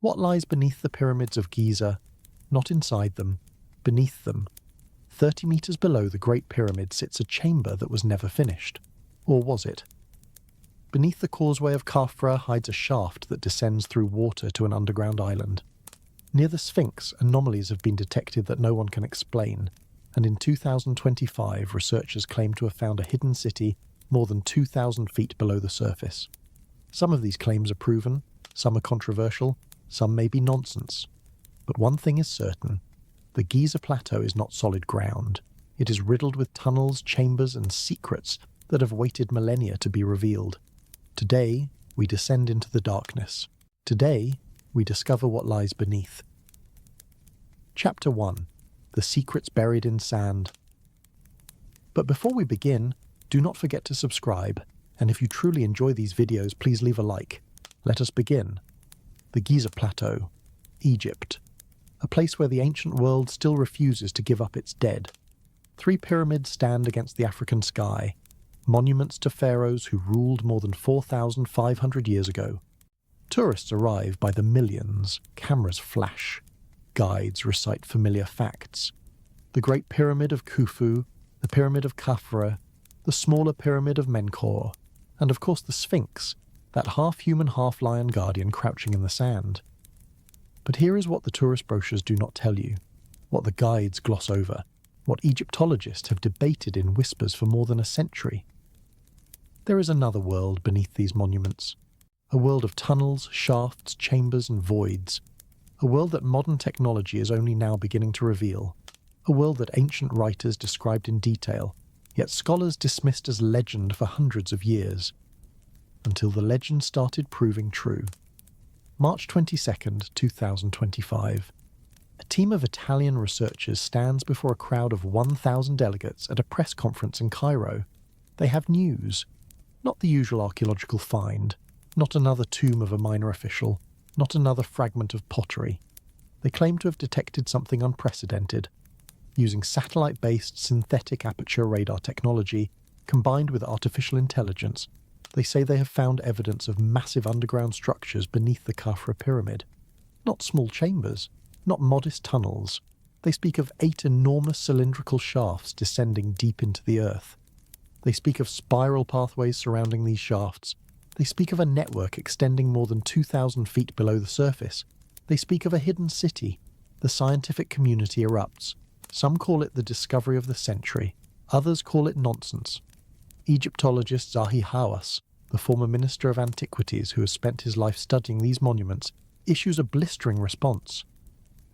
What lies beneath the Pyramids of Giza? Not inside them, beneath them. 30 meters below the Great Pyramid sits a chamber that was never finished. Or was it? Beneath the causeway of Khafra hides a shaft that descends through water to an underground island. Near the Sphinx, anomalies have been detected that no one can explain, and in 2025 researchers claim to have found a hidden city more than 2,000 feet below the surface. Some of these claims are proven, some are controversial, some may be nonsense. But one thing is certain: the Giza Plateau is not solid ground. It is riddled with tunnels, chambers, and secrets that have waited millennia to be revealed. Today, we descend into the darkness. Today, we discover what lies beneath. Chapter 1: The Secrets Buried in Sand. But before we begin, do not forget to subscribe, and if you truly enjoy these videos, please leave a like. Let us begin. The Giza Plateau, Egypt. A place where the ancient world still refuses to give up its dead. 3 pyramids stand against the African sky, monuments to pharaohs who ruled more than 4,500 years ago. Tourists arrive by the millions, cameras flash, guides recite familiar facts. The Great Pyramid of Khufu, the Pyramid of Khafra, the smaller Pyramid of Menkaure, and of course the Sphinx, that half-human, half-lion guardian crouching in the sand. But here is what the tourist brochures do not tell you, what the guides gloss over, what Egyptologists have debated in whispers for more than a century. There is another world beneath these monuments, a world of tunnels, shafts, chambers, and voids, a world that modern technology is only now beginning to reveal, a world that ancient writers described in detail, yet scholars dismissed as legend for hundreds of years, until the legend started proving true. March 22nd, 2025. A team of Italian researchers stands before a crowd of 1,000 delegates at a press conference in Cairo. They have news. Not the usual archaeological find, not another tomb of a minor official, not another fragment of pottery. They claim to have detected something unprecedented. Using satellite-based synthetic aperture radar technology, combined with artificial intelligence, they say they have found evidence of massive underground structures beneath the Khafra pyramid. Not small chambers, not modest tunnels. They speak of 8 enormous cylindrical shafts descending deep into the earth. They speak of spiral pathways surrounding these shafts. They speak of a network extending more than 2,000 feet below the surface. They speak of a hidden city. The scientific community erupts. Some call it the discovery of the century. Others call it nonsense. Egyptologist Zahi Hawass, the former Minister of Antiquities who has spent his life studying these monuments, issues a blistering response.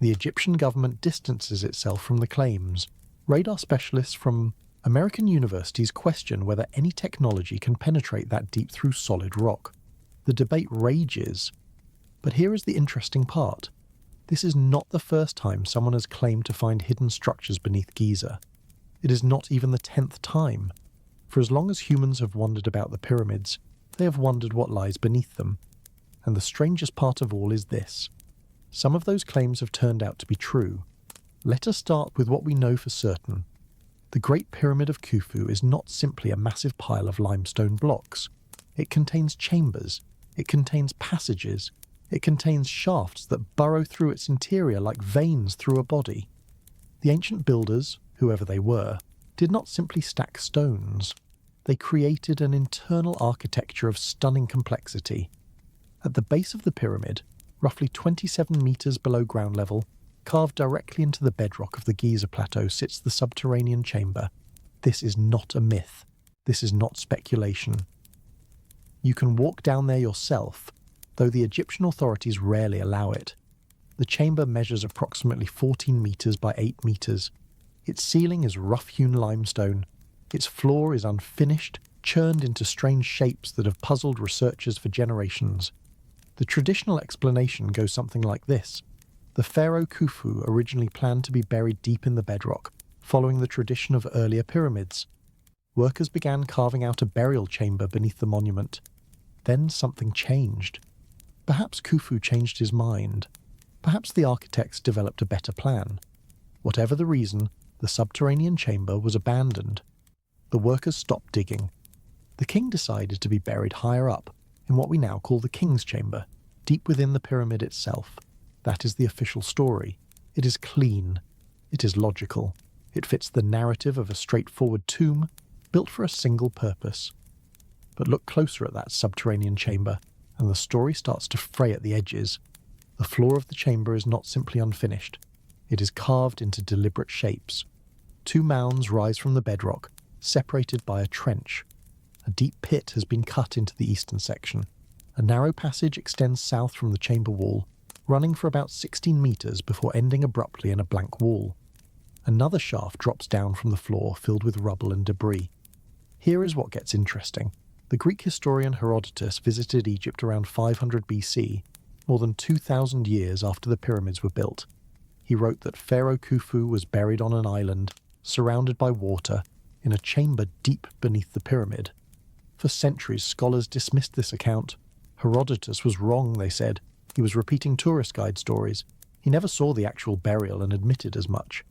The Egyptian government distances itself from the claims. Radar specialists from American universities question whether any technology can penetrate that deep through solid rock. The debate rages. But here is the interesting part. This is not the first time someone has claimed to find hidden structures beneath Giza. It is not even the 10th time. For as long as humans have wondered about the pyramids, they have wondered what lies beneath them. And the strangest part of all is this. Some of those claims have turned out to be true. Let us start with what we know for certain. The Great Pyramid of Khufu is not simply a massive pile of limestone blocks. It contains chambers. It contains passages. It contains shafts that burrow through its interior like veins through a body. The ancient builders, whoever they were, did not simply stack stones. They created an internal architecture of stunning complexity. At the base of the pyramid, roughly 27 meters below ground level, carved directly into the bedrock of the Giza Plateau, sits the subterranean chamber. This is not a myth. This is not speculation. You can walk down there yourself, though the Egyptian authorities rarely allow it. The chamber measures approximately 14 meters by 8 meters. Its ceiling is rough-hewn limestone. Its floor is unfinished, churned into strange shapes that have puzzled researchers for generations. The traditional explanation goes something like this. The pharaoh Khufu originally planned to be buried deep in the bedrock, following the tradition of earlier pyramids. Workers began carving out a burial chamber beneath the monument. Then something changed. Perhaps Khufu changed his mind. Perhaps the architects developed a better plan. Whatever the reason, the subterranean chamber was abandoned. The workers stopped digging. The king decided to be buried higher up, in what we now call the king's chamber, deep within the pyramid itself. That is the official story. It is clean. It is logical. It fits the narrative of a straightforward tomb built for a single purpose. But look closer at that subterranean chamber, and the story starts to fray at the edges. The floor of the chamber is not simply unfinished. It is carved into deliberate shapes. 2 mounds rise from the bedrock, separated by a trench. A deep pit has been cut into the eastern section. A narrow passage extends south from the chamber wall, running for about 16 meters before ending abruptly in a blank wall. Another shaft drops down from the floor, filled with rubble and debris. Here is what gets interesting. The Greek historian Herodotus visited Egypt around 500 BC, more than 2,000 years after the pyramids were built. He wrote that Pharaoh Khufu was buried on an island, surrounded by water, in a chamber deep beneath the pyramid. For centuries, scholars dismissed this account. Herodotus was wrong, they said. He was repeating tourist guide stories. He never saw the actual burial and admitted as much.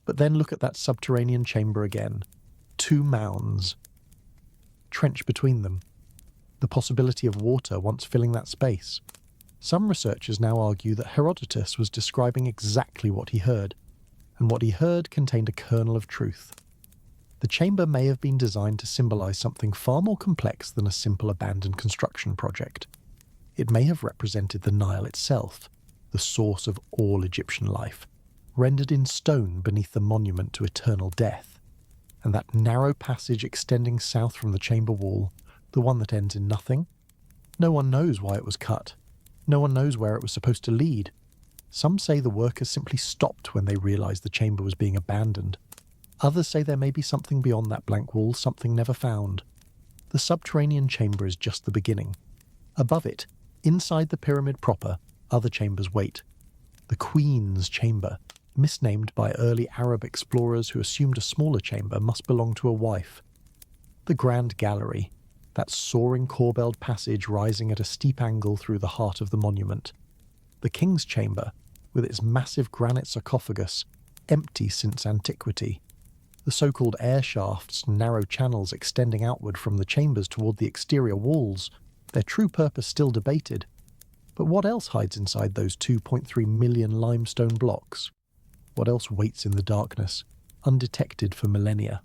But then look at that subterranean chamber again. 2 mounds. Trench between them. The possibility of water once filling that space. Some researchers now argue that Herodotus was describing exactly what he heard, and what he heard contained a kernel of truth. The chamber may have been designed to symbolize something far more complex than a simple abandoned construction project. It may have represented the Nile itself, the source of all Egyptian life, rendered in stone beneath the monument to eternal death. And that narrow passage extending south from the chamber wall, the one that ends in nothing? No one knows why it was cut. No one knows where it was supposed to lead. Some say the workers simply stopped when they realized the chamber was being abandoned. Others say there may be something beyond that blank wall, something never found. The subterranean chamber is just the beginning. Above it, inside the pyramid proper, other chambers wait. The Queen's Chamber, misnamed by early Arab explorers who assumed a smaller chamber must belong to a wife. The Grand Gallery, that soaring corbelled passage rising at a steep angle through the heart of the monument. The King's Chamber, with its massive granite sarcophagus, empty since antiquity. The so-called air shafts, narrow channels extending outward from the chambers toward the exterior walls, their true purpose still debated. But what else hides inside those 2.3 million limestone blocks? What else waits in the darkness, undetected for millennia?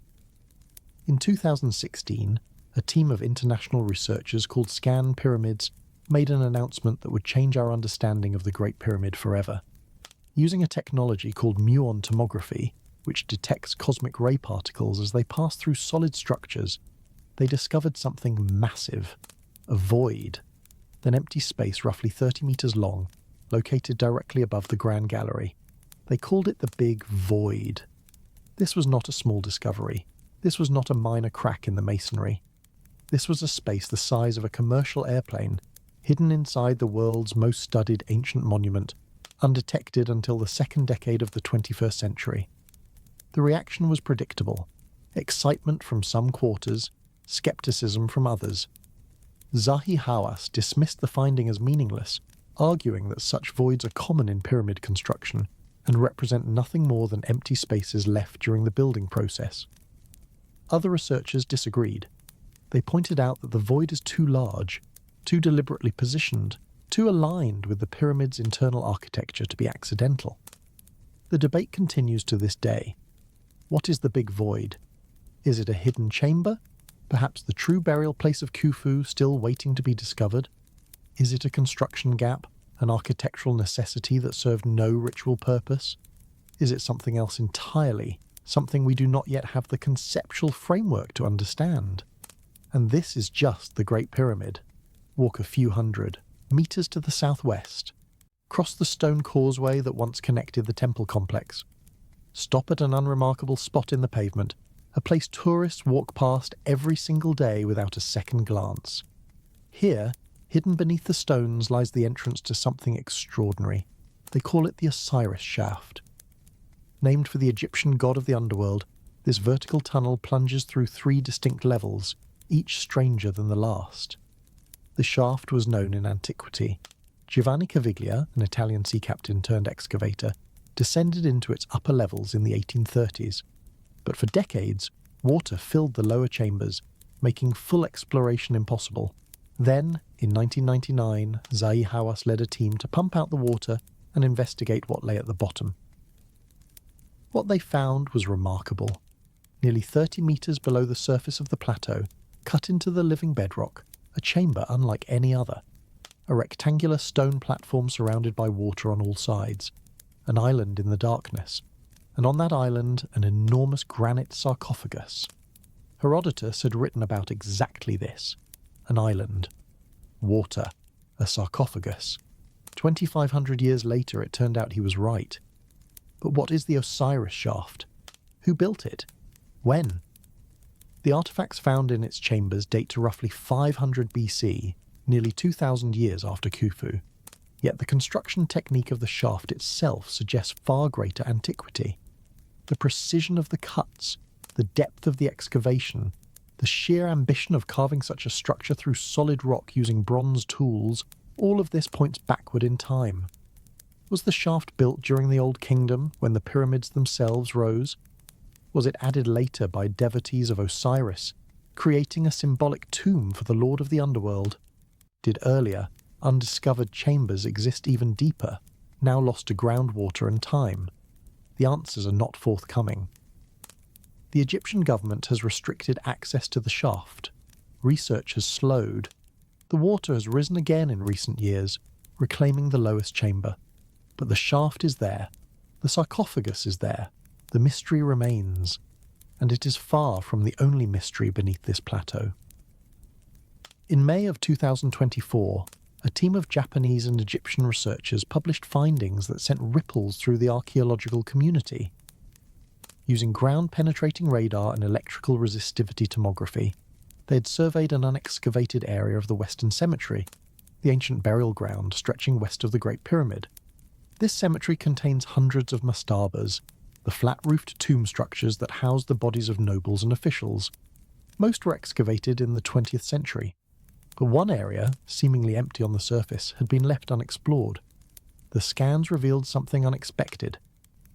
In 2016, a team of international researchers called Scan Pyramids made an announcement that would change our understanding of the Great Pyramid forever. Using a technology called Muon tomography, which detects cosmic ray particles as they pass through solid structures, they discovered something massive, a void, an empty space roughly 30 meters long, located directly above the Grand Gallery. They called it the Big Void. This was not a small discovery. This was not a minor crack in the masonry. This was a space the size of a commercial airplane, hidden inside the world's most studied ancient monument, undetected until the second decade of the 21st century. The reaction was predictable. Excitement from some quarters, skepticism from others. Zahi Hawass dismissed the finding as meaningless, arguing that such voids are common in pyramid construction and represent nothing more than empty spaces left during the building process. Other researchers disagreed. They pointed out that the void is too large, too deliberately positioned, too aligned with the pyramid's internal architecture to be accidental. The debate continues to this day. What is the Big Void? Is it a hidden chamber? Perhaps the true burial place of Khufu still waiting to be discovered? Is it a construction gap, an architectural necessity that served no ritual purpose? Is it something else entirely, something we do not yet have the conceptual framework to understand? And this is just the Great Pyramid. Walk a few hundred meters to the southwest. Cross the stone causeway that once connected the temple complex. Stop at an unremarkable spot in the pavement, a place tourists walk past every single day without a second glance. Here, hidden beneath the stones, lies the entrance to something extraordinary. They call it the Osiris Shaft. Named for the Egyptian god of the underworld, this vertical tunnel plunges through 3 distinct levels, each stranger than the last. The shaft was known in antiquity. Giovanni Caviglia, an Italian sea captain turned excavator, descended into its upper levels in the 1830s. But for decades, water filled the lower chambers, making full exploration impossible. Then, in 1999, Zahi Hawass led a team to pump out the water and investigate what lay at the bottom. What they found was remarkable. Nearly 30 metres below the surface of the plateau, cut into the living bedrock, a chamber unlike any other. A rectangular stone platform surrounded by water on all sides, an island in the darkness, and on that island an enormous granite sarcophagus. Herodotus had written about exactly this: an island, water, a sarcophagus. 2,500 years later it turned out he was right. But what is the Osiris Shaft? Who built it? When? The artefacts found in its chambers date to roughly 500 BC, nearly 2,000 years after Khufu. Yet the construction technique of the shaft itself suggests far greater antiquity. The precision of the cuts, the depth of the excavation, the sheer ambition of carving such a structure through solid rock using bronze tools, all of this points backward in time. Was the shaft built during the Old Kingdom, when the pyramids themselves rose? Was it added later by devotees of Osiris, creating a symbolic tomb for the Lord of the Underworld? Did earlier, undiscovered chambers exist even deeper, now lost to groundwater and time? The answers are not forthcoming. The Egyptian government has restricted access to the shaft. Research has slowed. The water has risen again in recent years, reclaiming the lowest chamber. But the shaft is there. The sarcophagus is there. The mystery remains. And it is far from the only mystery beneath this plateau. In May of 2024, a team of Japanese and Egyptian researchers published findings that sent ripples through the archaeological community. Using ground-penetrating radar and electrical resistivity tomography, they had surveyed an unexcavated area of the Western Cemetery, the ancient burial ground stretching west of the Great Pyramid. This cemetery contains hundreds of mastabas, the flat-roofed tomb structures that house the bodies of nobles and officials. Most were excavated in the 20th century, but one area, seemingly empty on the surface, had been left unexplored. The scans revealed something unexpected: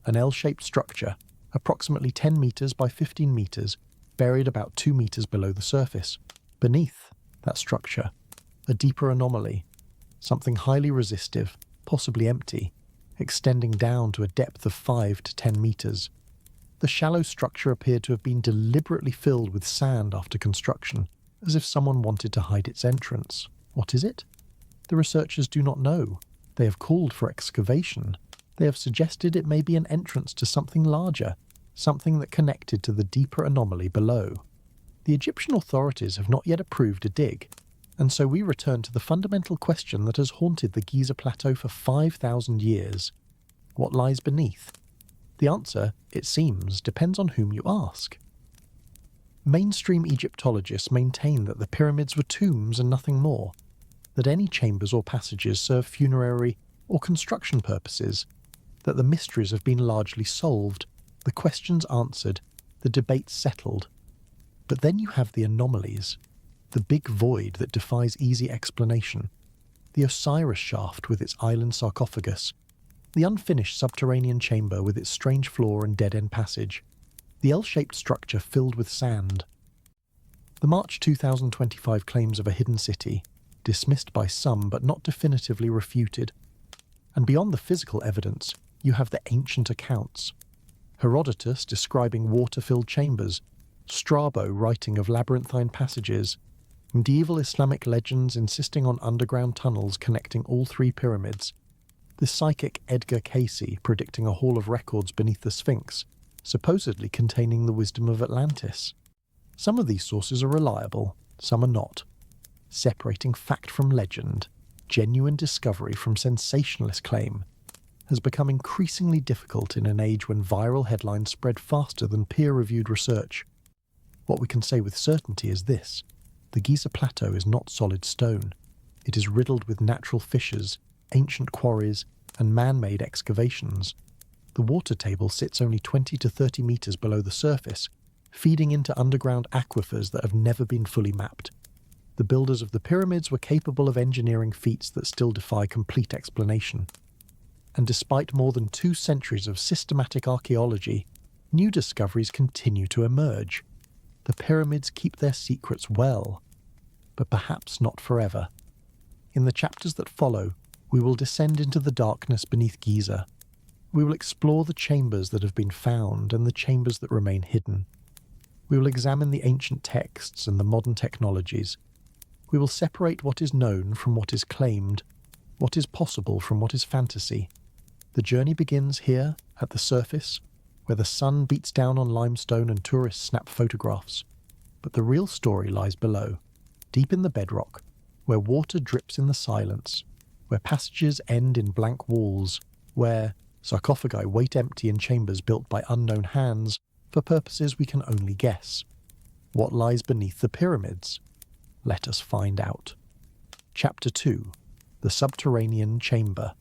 an L-shaped structure, approximately 10 metres by 15 metres, buried about 2 metres below the surface. Beneath that structure, a deeper anomaly, something highly resistive, possibly empty, extending down to a depth of 5 to 10 metres. The shallow structure appeared to have been deliberately filled with sand after construction, as if someone wanted to hide its entrance. What is it? The researchers do not know. They have called for excavation. They have suggested it may be an entrance to something larger, something that connected to the deeper anomaly below. The Egyptian authorities have not yet approved a dig, and so we return to the fundamental question that has haunted the Giza Plateau for 5,000 years. What lies beneath? The answer, it seems, depends on whom you ask. Mainstream Egyptologists maintain that the pyramids were tombs and nothing more, that any chambers or passages serve funerary or construction purposes, that the mysteries have been largely solved, the questions answered, the debates settled. But then you have the anomalies, the big void that defies easy explanation, the Osiris Shaft with its island sarcophagus, the unfinished subterranean chamber with its strange floor and dead-end passage, the L-shaped structure filled with sand. The March 2025 claims of a hidden city, dismissed by some but not definitively refuted. And beyond the physical evidence, you have the ancient accounts. Herodotus describing water-filled chambers, Strabo writing of labyrinthine passages, medieval Islamic legends insisting on underground tunnels connecting all 3 pyramids, the psychic Edgar Cayce predicting a hall of records beneath the Sphinx, supposedly containing the wisdom of Atlantis. Some of these sources are reliable, some are not. Separating fact from legend, genuine discovery from sensationalist claim, has become increasingly difficult in an age when viral headlines spread faster than peer-reviewed research. What we can say with certainty is this: the Giza Plateau is not solid stone. It is riddled with natural fissures, ancient quarries, and man-made excavations. The water table sits only 20 to 30 metres below the surface, feeding into underground aquifers that have never been fully mapped. The builders of the pyramids were capable of engineering feats that still defy complete explanation. And despite more than 2 centuries of systematic archaeology, new discoveries continue to emerge. The pyramids keep their secrets well. but perhaps not forever. In the chapters that follow, we will descend into the darkness beneath Giza. We will explore the chambers that have been found and the chambers that remain hidden. We will examine the ancient texts and the modern technologies. We will separate what is known from what is claimed, what is possible from what is fantasy. The journey begins here, at the surface, where the sun beats down on limestone and tourists snap photographs. But the real story lies below, deep in the bedrock, where water drips in the silence, where passages end in blank walls, where sarcophagi wait empty in chambers built by unknown hands for purposes we can only guess. What lies beneath the pyramids? Let us find out. Chapter 2. The Subterranean Chamber.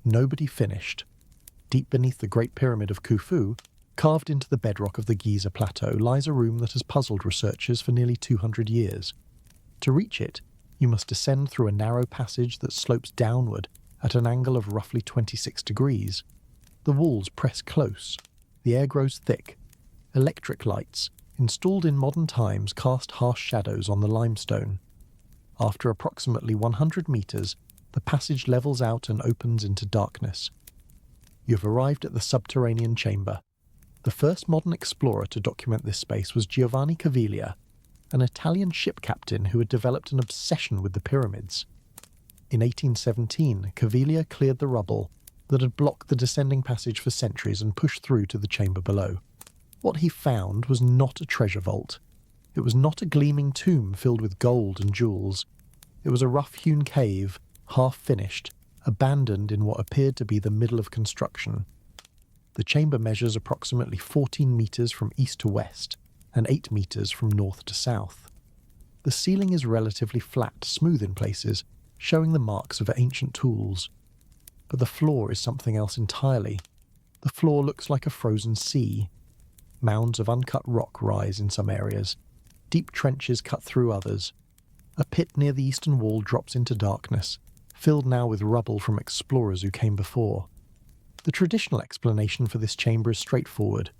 Nobody finished. Deep beneath the Great Pyramid of Khufu, carved into the bedrock of the Giza Plateau, lies a room that has puzzled researchers for nearly 200 years. To reach it, you must descend through a narrow passage that slopes downward at an angle of roughly 26 degrees. The walls press close. The air grows thick. Electric lights, installed in modern times, cast harsh shadows on the limestone. After approximately 100 meters, the passage levels out and opens into darkness. You've arrived at the subterranean chamber. The first modern explorer to document this space was Giovanni Caviglia, an Italian ship captain who had developed an obsession with the pyramids. In 1817, Caviglia cleared the rubble that had blocked the descending passage for centuries and pushed through to the chamber below. What he found was not a treasure vault. It was not a gleaming tomb filled with gold and jewels. It was a rough-hewn cave, half-finished, abandoned in what appeared to be the middle of construction. The chamber measures approximately 14 meters from east to west and 8 meters from north to south. The ceiling is relatively flat, smooth in places, showing the marks of ancient tools. But the floor is something else entirely. The floor looks like a frozen sea. Mounds of uncut rock rise in some areas. Deep trenches cut through others. A pit near the eastern wall drops into darkness, filled now with rubble from explorers who came before. The traditional explanation for this chamber is straightforward.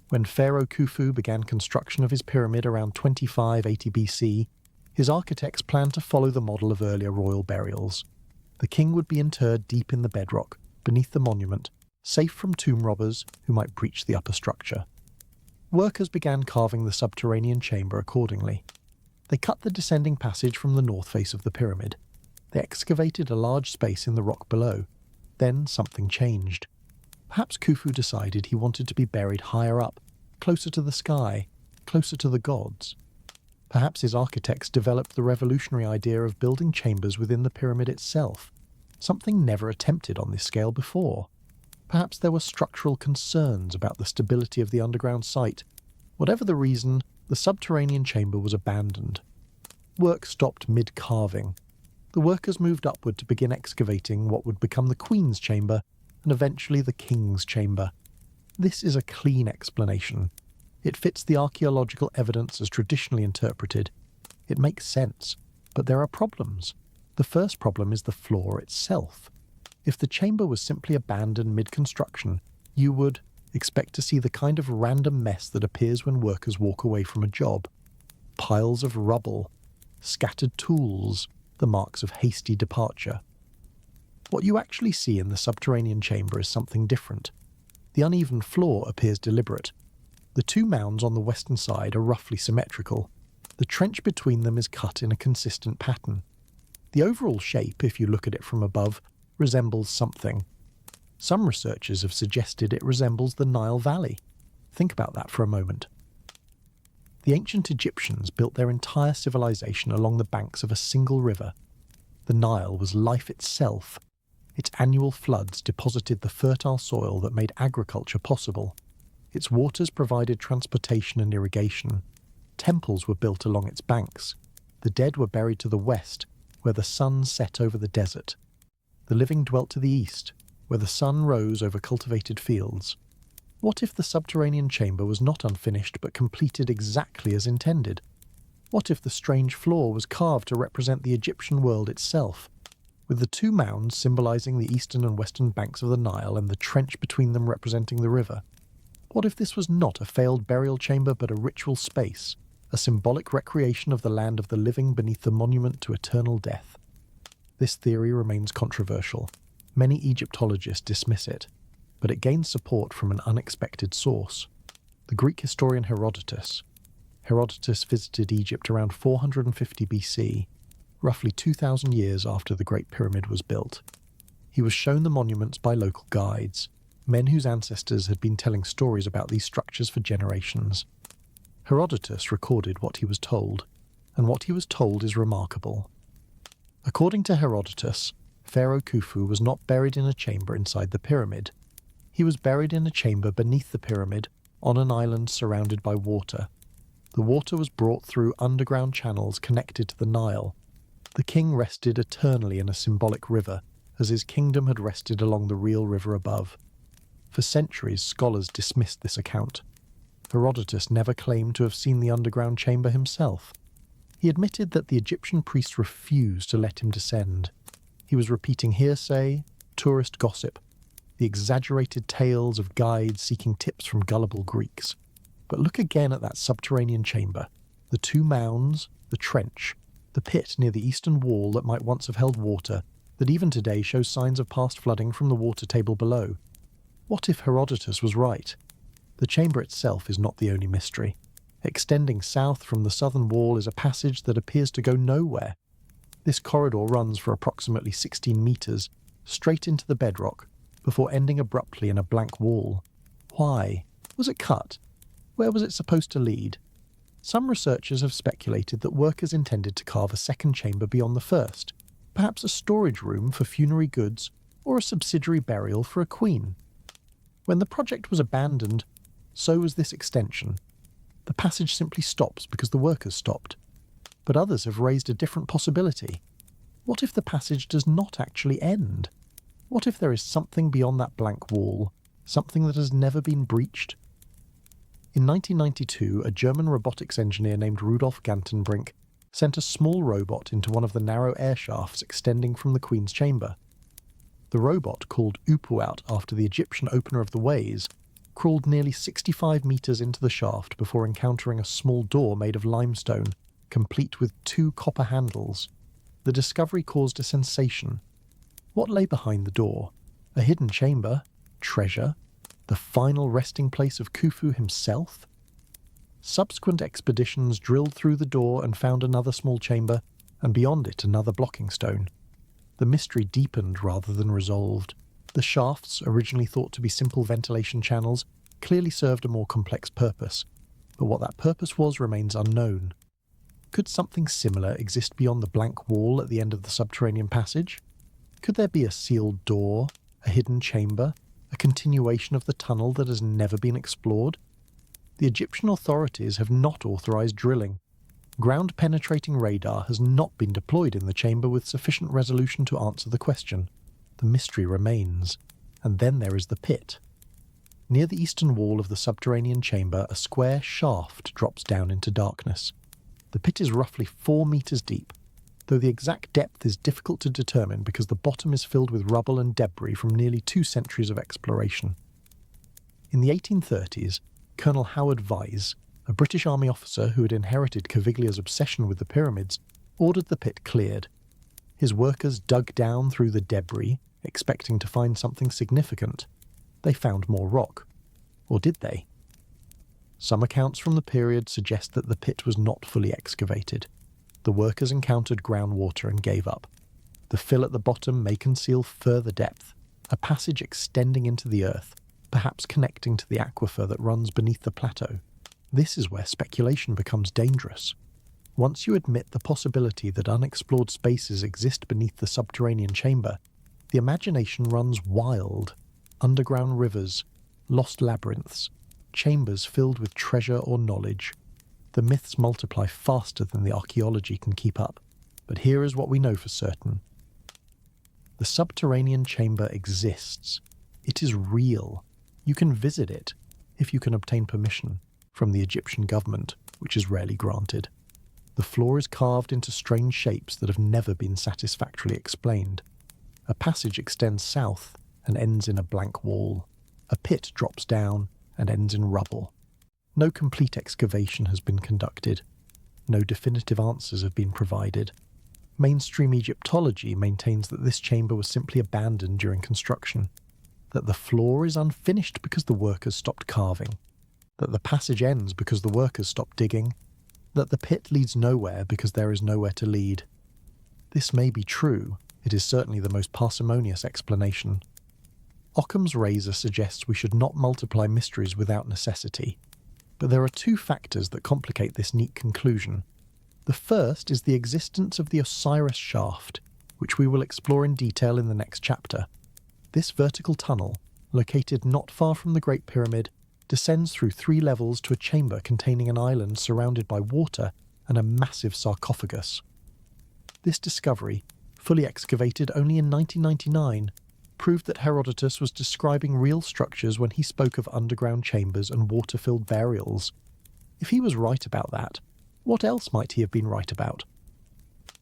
When Pharaoh Khufu began construction of his pyramid around 2580 BC, his architects planned to follow the model of earlier royal burials. The king would be interred deep in the bedrock, beneath the monument, safe from tomb robbers who might breach the upper structure. Workers began carving the subterranean chamber accordingly. They cut the descending passage from the north face of the pyramid. They excavated a large space in the rock below. Then something changed. Perhaps Khufu decided he wanted to be buried higher up, closer to the sky, closer to the gods. Perhaps his architects developed the revolutionary idea of building chambers within the pyramid itself, something never attempted on this scale before. Perhaps there were structural concerns about the stability of the underground site. Whatever the reason, the subterranean chamber was abandoned. Work stopped mid-carving. The workers moved upward to begin excavating what would become the Queen's Chamber and eventually the King's Chamber. This is a clean explanation. It fits the archaeological evidence as traditionally interpreted. It makes sense, but there are problems. The first problem is the floor itself. If the chamber was simply abandoned mid-construction, you would expect to see the kind of random mess that appears when workers walk away from a job. Piles of rubble, scattered tools, the marks of hasty departure. What you actually see in the subterranean chamber is something different. The uneven floor appears deliberate. The two mounds on the western side are roughly symmetrical. The trench between them is cut in a consistent pattern. The overall shape, if you look at it from above, resembles something. Some researchers have suggested it resembles the Nile Valley. Think about that for a moment. The ancient Egyptians built their entire civilization along the banks of a single river. The Nile was life itself. Its annual floods deposited the fertile soil that made agriculture possible. Its waters provided transportation and irrigation. Temples were built along its banks. The dead were buried to the west, where the sun set over the desert. The living dwelt to the east, where the sun rose over cultivated fields. What if the subterranean chamber was not unfinished but completed exactly as intended? What if the strange floor was carved to represent the Egyptian world itself, with the two mounds symbolizing the eastern and western banks of the Nile and the trench between them representing the river? What if this was not a failed burial chamber but a ritual space, a symbolic recreation of the land of the living beneath the monument to eternal death. This theory remains controversial. Many Egyptologists dismiss it, but it gains support from an unexpected source. The Greek historian Herodotus. Herodotus visited Egypt around 450 BC, roughly 2,000 years after the Great Pyramid was built. He was shown the monuments by local guides, men whose ancestors had been telling stories about these structures for generations. Herodotus recorded what he was told, and what he was told is remarkable. According to Herodotus, Pharaoh Khufu was not buried in a chamber inside the pyramid. He was buried in a chamber beneath the pyramid, on an island surrounded by water. The water was brought through underground channels connected to the Nile. The king rested eternally in a symbolic river, as his kingdom had rested along the real river above. For centuries, scholars dismissed this account. Herodotus never claimed to have seen the underground chamber himself. He admitted that the Egyptian priests refused to let him descend. He was repeating hearsay, tourist gossip, the exaggerated tales of guides seeking tips from gullible Greeks. But look again at that subterranean chamber, the two mounds, the trench, the pit near the eastern wall that might once have held water, that even today shows signs of past flooding from the water table below. What if Herodotus was right? The chamber itself is not the only mystery. Extending south from the southern wall is a passage that appears to go nowhere. This corridor runs for approximately 16 meters, straight into the bedrock, before ending abruptly in a blank wall. Why? Was it cut? Where was it supposed to lead? Some researchers have speculated that workers intended to carve a second chamber beyond the first, perhaps a storage room for funerary goods or a subsidiary burial for a queen. When the project was abandoned, so was this extension. The passage simply stops because the workers stopped. But others have raised a different possibility. What if the passage does not actually end? What if there is something beyond that blank wall, something that has never been breached? In 1992, a German robotics engineer named Rudolf Gantenbrink sent a small robot into one of the narrow air shafts extending from the Queen's chamber. The robot, called Upuaut after the Egyptian opener of the ways, crawled nearly 65 meters into the shaft before encountering a small door made of limestone, complete with 2 copper handles. The discovery caused a sensation. What lay behind the door? A hidden chamber? Treasure? The final resting place of Khufu himself? Subsequent expeditions drilled through the door and found another small chamber, and beyond it another blocking stone. The mystery deepened rather than resolved. The shafts, originally thought to be simple ventilation channels, clearly served a more complex purpose, but what that purpose was remains unknown. Could something similar exist beyond the blank wall at the end of the subterranean passage? Could there be a sealed door, a hidden chamber, a continuation of the tunnel that has never been explored? The Egyptian authorities have not authorized drilling. Ground-penetrating radar has not been deployed in the chamber with sufficient resolution to answer the question. The mystery remains. And then there is the pit. Near the eastern wall of the subterranean chamber, a square shaft drops down into darkness. The pit is roughly 4 meters deep, though the exact depth is difficult to determine because the bottom is filled with rubble and debris from nearly 2 centuries of exploration. In the 1830s, Colonel Howard Vyse, a British Army officer who had inherited Caviglia's obsession with the pyramids, ordered the pit cleared. His workers dug down through the debris, expecting to find something significant. They found more rock. Or did they? Some accounts from the period suggest that the pit was not fully excavated. The workers encountered groundwater and gave up. The fill at the bottom may conceal further depth, a passage extending into the earth, perhaps connecting to the aquifer that runs beneath the plateau. This is where speculation becomes dangerous. Once you admit the possibility that unexplored spaces exist beneath the subterranean chamber, the imagination runs wild. Underground rivers, lost labyrinths, chambers filled with treasure or knowledge. The myths multiply faster than the archaeology can keep up. But here is what we know for certain. The subterranean chamber exists. It is real. You can visit it, if you can obtain permission, from the Egyptian government, which is rarely granted. The floor is carved into strange shapes that have never been satisfactorily explained. A passage extends south and ends in a blank wall. A pit drops down and ends in rubble. No complete excavation has been conducted. no definitive answers have been provided. Mainstream Egyptology maintains that this chamber was simply abandoned during construction, that the floor is unfinished because the workers stopped carving, that the passage ends because the workers stopped digging, that the pit leads nowhere because there is nowhere to lead. This may be true, it is certainly the most parsimonious explanation. Occam's razor suggests we should not multiply mysteries without necessity, but there are two factors that complicate this neat conclusion. The first is the existence of the Osiris Shaft, which we will explore in detail in the next chapter. This vertical tunnel, located not far from the Great Pyramid, descends through 3 levels to a chamber containing an island surrounded by water and a massive sarcophagus. This discovery, fully excavated only in 1999, proved that Herodotus was describing real structures when he spoke of underground chambers and water-filled burials. If he was right about that, what else might he have been right about?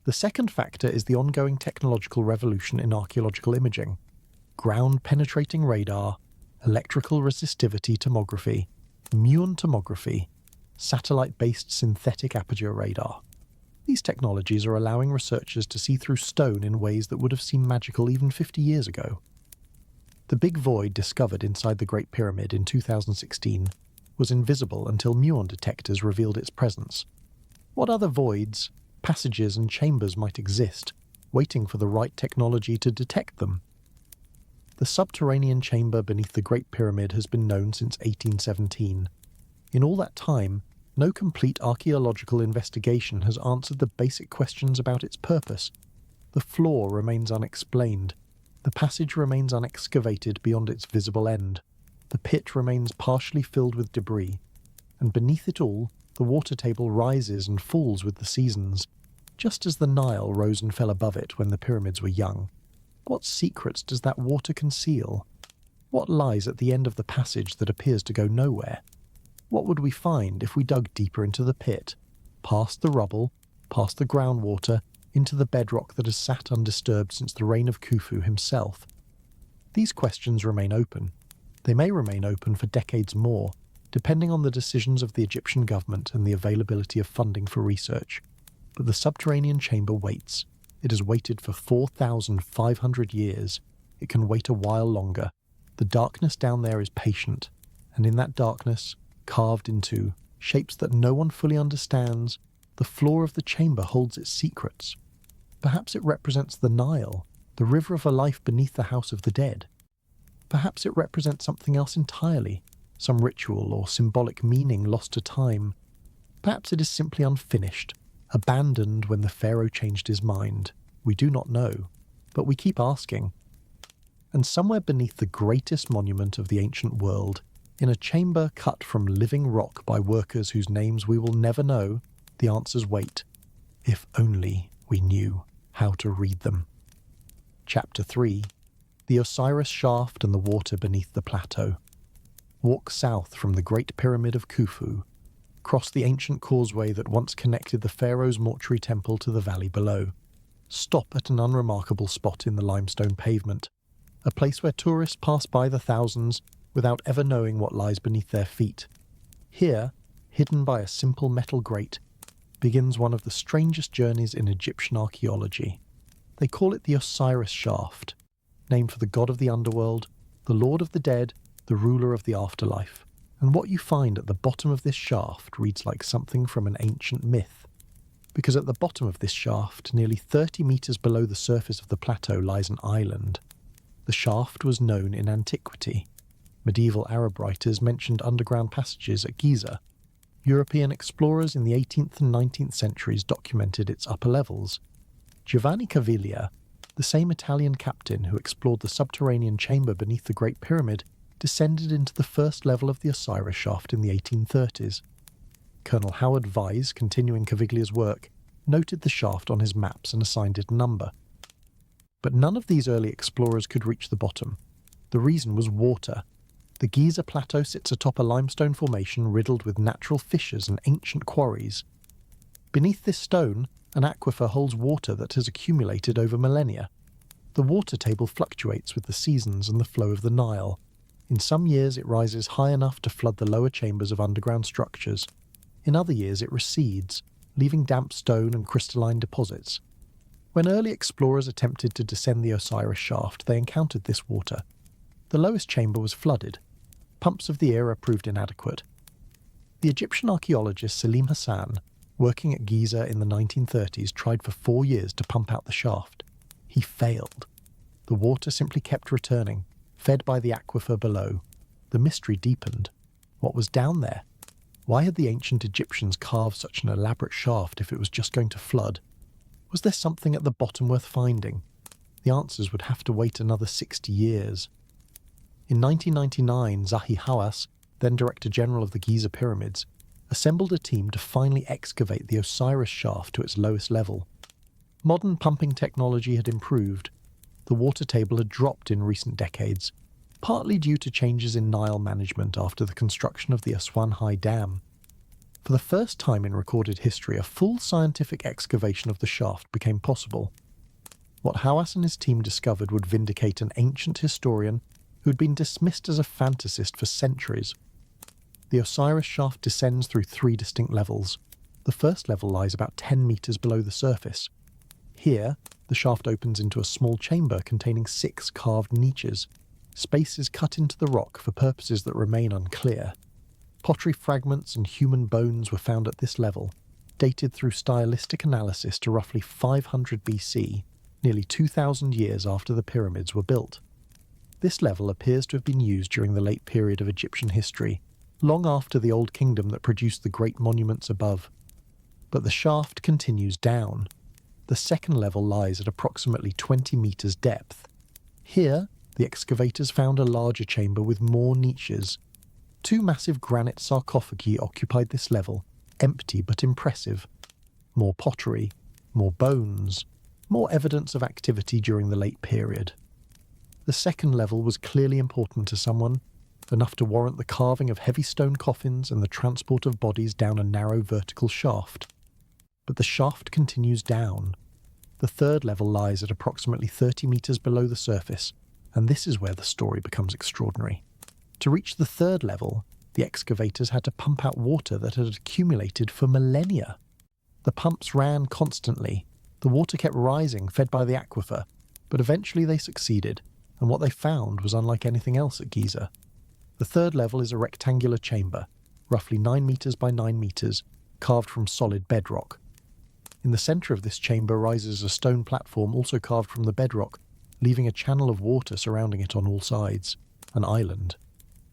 The second factor is the ongoing technological revolution in archaeological imaging. Ground-penetrating radar, electrical resistivity tomography, Muon tomography, satellite-based synthetic aperture radar. These technologies are allowing researchers to see through stone in ways that would have seemed magical even 50 years ago. The big void discovered inside the Great Pyramid in 2016 was invisible until Muon detectors revealed its presence. What other voids, passages and chambers might exist, waiting for the right technology to detect them? The subterranean chamber beneath the Great Pyramid has been known since 1817. In all that time, no complete archaeological investigation has answered the basic questions about its purpose. The floor remains unexplained. The passage remains unexcavated beyond its visible end. The pit remains partially filled with debris. And beneath it all, the water table rises and falls with the seasons, just as the Nile rose and fell above it when the pyramids were young. What secrets does that water conceal? What lies at the end of the passage that appears to go nowhere? What would we find if we dug deeper into the pit, past the rubble, past the groundwater, into the bedrock that has sat undisturbed since the reign of Khufu himself? These questions remain open. They may remain open for decades more, depending on the decisions of the Egyptian government and the availability of funding for research. But the subterranean chamber waits. It has waited for 4,500 years. It can wait a while longer. The darkness down there is patient, and in that darkness, carved into shapes that no one fully understands, the floor of the chamber holds its secrets. Perhaps it represents the Nile, the river of a life beneath the house of the dead. Perhaps it represents something else entirely, some ritual or symbolic meaning lost to time. Perhaps it is simply unfinished, abandoned when the pharaoh changed his mind. We do not know, but we keep asking. And somewhere beneath the greatest monument of the ancient world, in a chamber cut from living rock by workers whose names we will never know, the answers wait. If only we knew how to read them. Chapter 3. The Osiris Shaft and the Water Beneath the Plateau. Walk south from the Great Pyramid of Khufu. Cross the ancient causeway that once connected the pharaoh's mortuary temple to the valley below. Stop at an unremarkable spot in the limestone pavement, a place where tourists pass by the thousands without ever knowing what lies beneath their feet. Here, hidden by a simple metal grate, begins one of the strangest journeys in Egyptian archaeology. They call it the Osiris Shaft, named for the god of the underworld, the lord of the dead, the ruler of the afterlife. And what you find at the bottom of this shaft reads like something from an ancient myth. Because at the bottom of this shaft, nearly 30 meters below the surface of the plateau, lies an island. The shaft was known in antiquity. Medieval Arab writers mentioned underground passages at Giza. European explorers in the 18th and 19th centuries documented its upper levels. Giovanni Caviglia, the same Italian captain who explored the subterranean chamber beneath the Great Pyramid, descended into the first level of the Osiris Shaft in the 1830s. Colonel Howard Vyse, continuing Caviglia's work, noted the shaft on his maps and assigned it a number. But none of these early explorers could reach the bottom. The reason was water. The Giza Plateau sits atop a limestone formation riddled with natural fissures and ancient quarries. Beneath this stone, an aquifer holds water that has accumulated over millennia. The water table fluctuates with the seasons and the flow of the Nile. In some years it rises high enough to flood the lower chambers of underground structures. In other years it recedes, leaving damp stone and crystalline deposits. When early explorers attempted to descend the Osiris Shaft, they encountered this water. The lowest chamber was flooded. Pumps of the era proved inadequate. The Egyptian archaeologist Salim Hassan, working at Giza in the 1930s, tried for 4 years to pump out the shaft. He failed. The water simply kept returning, fed by the aquifer below. The mystery deepened. What was down there? Why had the ancient Egyptians carved such an elaborate shaft if it was just going to flood? Was there something at the bottom worth finding? The answers would have to wait another 60 years. In 1999, Zahi Hawass, then Director General of the Giza Pyramids, assembled a team to finally excavate the Osiris Shaft to its lowest level. Modern pumping technology had improved. The water table had dropped in recent decades, partly due to changes in Nile management after the construction of the Aswan High Dam. For the first time in recorded history, a full scientific excavation of the shaft became possible. What Hawass and his team discovered would vindicate an ancient historian who had been dismissed as a fantasist for centuries. The Osiris Shaft descends through 3 distinct levels. The first level lies about 10 meters below the surface. Here, the shaft opens into a small chamber containing 6 carved niches, spaces cut into the rock for purposes that remain unclear. Pottery fragments and human bones were found at this level, dated through stylistic analysis to roughly 500 BC, nearly 2,000 years after the pyramids were built. This level appears to have been used during the late period of Egyptian history, long after the Old Kingdom that produced the great monuments above. But the shaft continues down. The second level lies at approximately 20 meters depth. Here, the excavators found a larger chamber with more niches. 2 massive granite sarcophagi occupied this level, empty but impressive. More pottery, more bones, more evidence of activity during the late period. The second level was clearly important to someone, enough to warrant the carving of heavy stone coffins and the transport of bodies down a narrow vertical shaft. But the shaft continues down. The third level lies at approximately 30 meters below the surface, and this is where the story becomes extraordinary. To reach the third level, the excavators had to pump out water that had accumulated for millennia. The pumps ran constantly. The water kept rising, fed by the aquifer, but eventually they succeeded, and what they found was unlike anything else at Giza. The third level is a rectangular chamber, roughly 9 meters by 9 meters, carved from solid bedrock. In the center of this chamber rises a stone platform also carved from the bedrock, leaving a channel of water surrounding it on all sides, an island.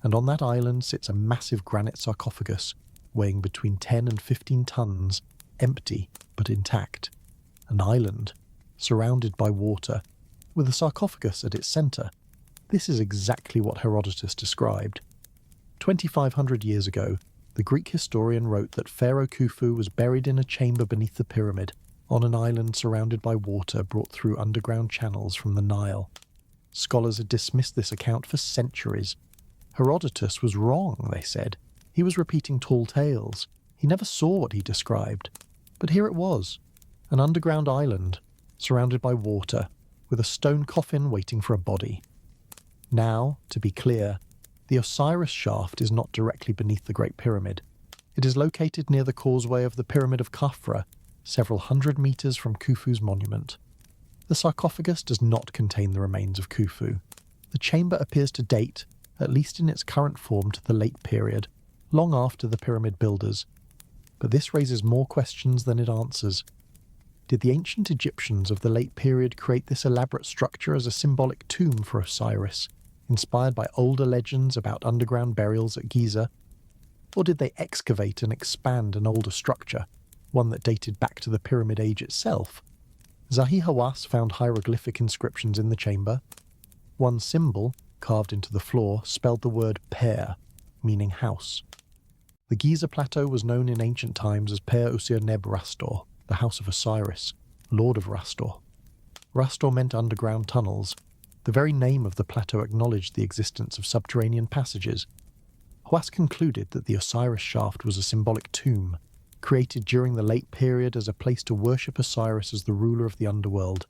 And on that island sits a massive granite sarcophagus, weighing between 10 and 15 tons, empty but intact. An island, surrounded by water, with a sarcophagus at its center. This is exactly what Herodotus described. 2,500 years ago, the Greek historian wrote that Pharaoh Khufu was buried in a chamber beneath the pyramid, on an island surrounded by water brought through underground channels from the Nile. Scholars had dismissed this account for centuries. Herodotus was wrong, they said. He was repeating tall tales. He never saw what he described. But here it was, an underground island, surrounded by water, with a stone coffin waiting for a body. Now, to be clear, the Osiris Shaft is not directly beneath the Great Pyramid. It is located near the causeway of the Pyramid of Khafra, several hundred meters from Khufu's monument. The sarcophagus does not contain the remains of Khufu. The chamber appears to date, at least in its current form, to the late period, long after the pyramid builders. But this raises more questions than it answers. Did the ancient Egyptians of the late period create this elaborate structure as a symbolic tomb for Osiris, inspired by older legends about underground burials at Giza? Or did they excavate and expand an older structure, one that dated back to the Pyramid Age itself? Zahi Hawass found hieroglyphic inscriptions in the chamber. One symbol, carved into the floor, spelled the word Per, meaning house. The Giza Plateau was known in ancient times as Per-Usir-Neb-Rastor, the House of Osiris, Lord of Rastor. Rastor meant underground tunnels. The very name of the plateau acknowledged the existence of subterranean passages. Hawass concluded that the Osiris Shaft was a symbolic tomb, created during the late period as a place to worship Osiris as the ruler of the underworld.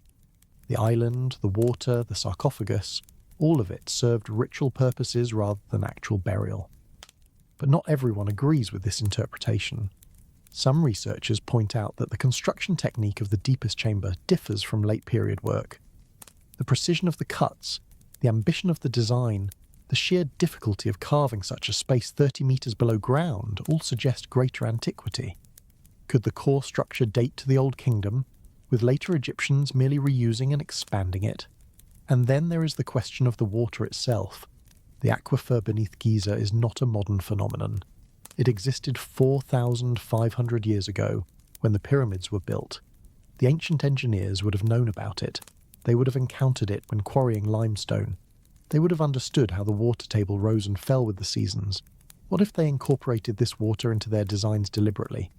The island, the water, the sarcophagus, all of it served ritual purposes rather than actual burial. But not everyone agrees with this interpretation. Some researchers point out that the construction technique of the deepest chamber differs from late period work. The precision of the cuts, the ambition of the design, the sheer difficulty of carving such a space 30 metres below ground all suggest greater antiquity. Could the core structure date to the Old Kingdom, with later Egyptians merely reusing and expanding it? And then there is the question of the water itself. The aquifer beneath Giza is not a modern phenomenon. It existed 4,500 years ago, when the pyramids were built. The ancient engineers would have known about it. They would have encountered it when quarrying limestone. They would have understood how the water table rose and fell with the seasons. What if they incorporated this water into their designs deliberately?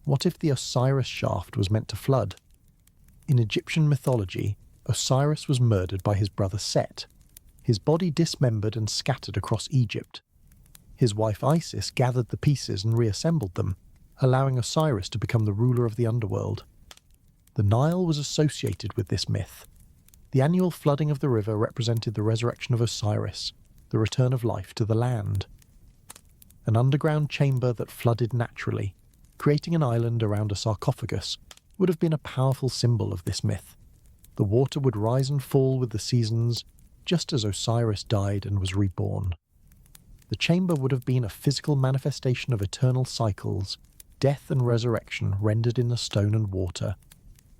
What if the Osiris Shaft was meant to flood? In Egyptian mythology, Osiris was murdered by his brother Set, his body dismembered and scattered across Egypt. His wife Isis gathered the pieces and reassembled them, allowing Osiris to become the ruler of the underworld. The Nile was associated with this myth. The annual flooding of the river represented the resurrection of Osiris, the return of life to the land. An underground chamber that flooded naturally, creating an island around a sarcophagus, would have been a powerful symbol of this myth. The water would rise and fall with the seasons, just as Osiris died and was reborn. The chamber would have been a physical manifestation of eternal cycles, death and resurrection rendered in the stone and water.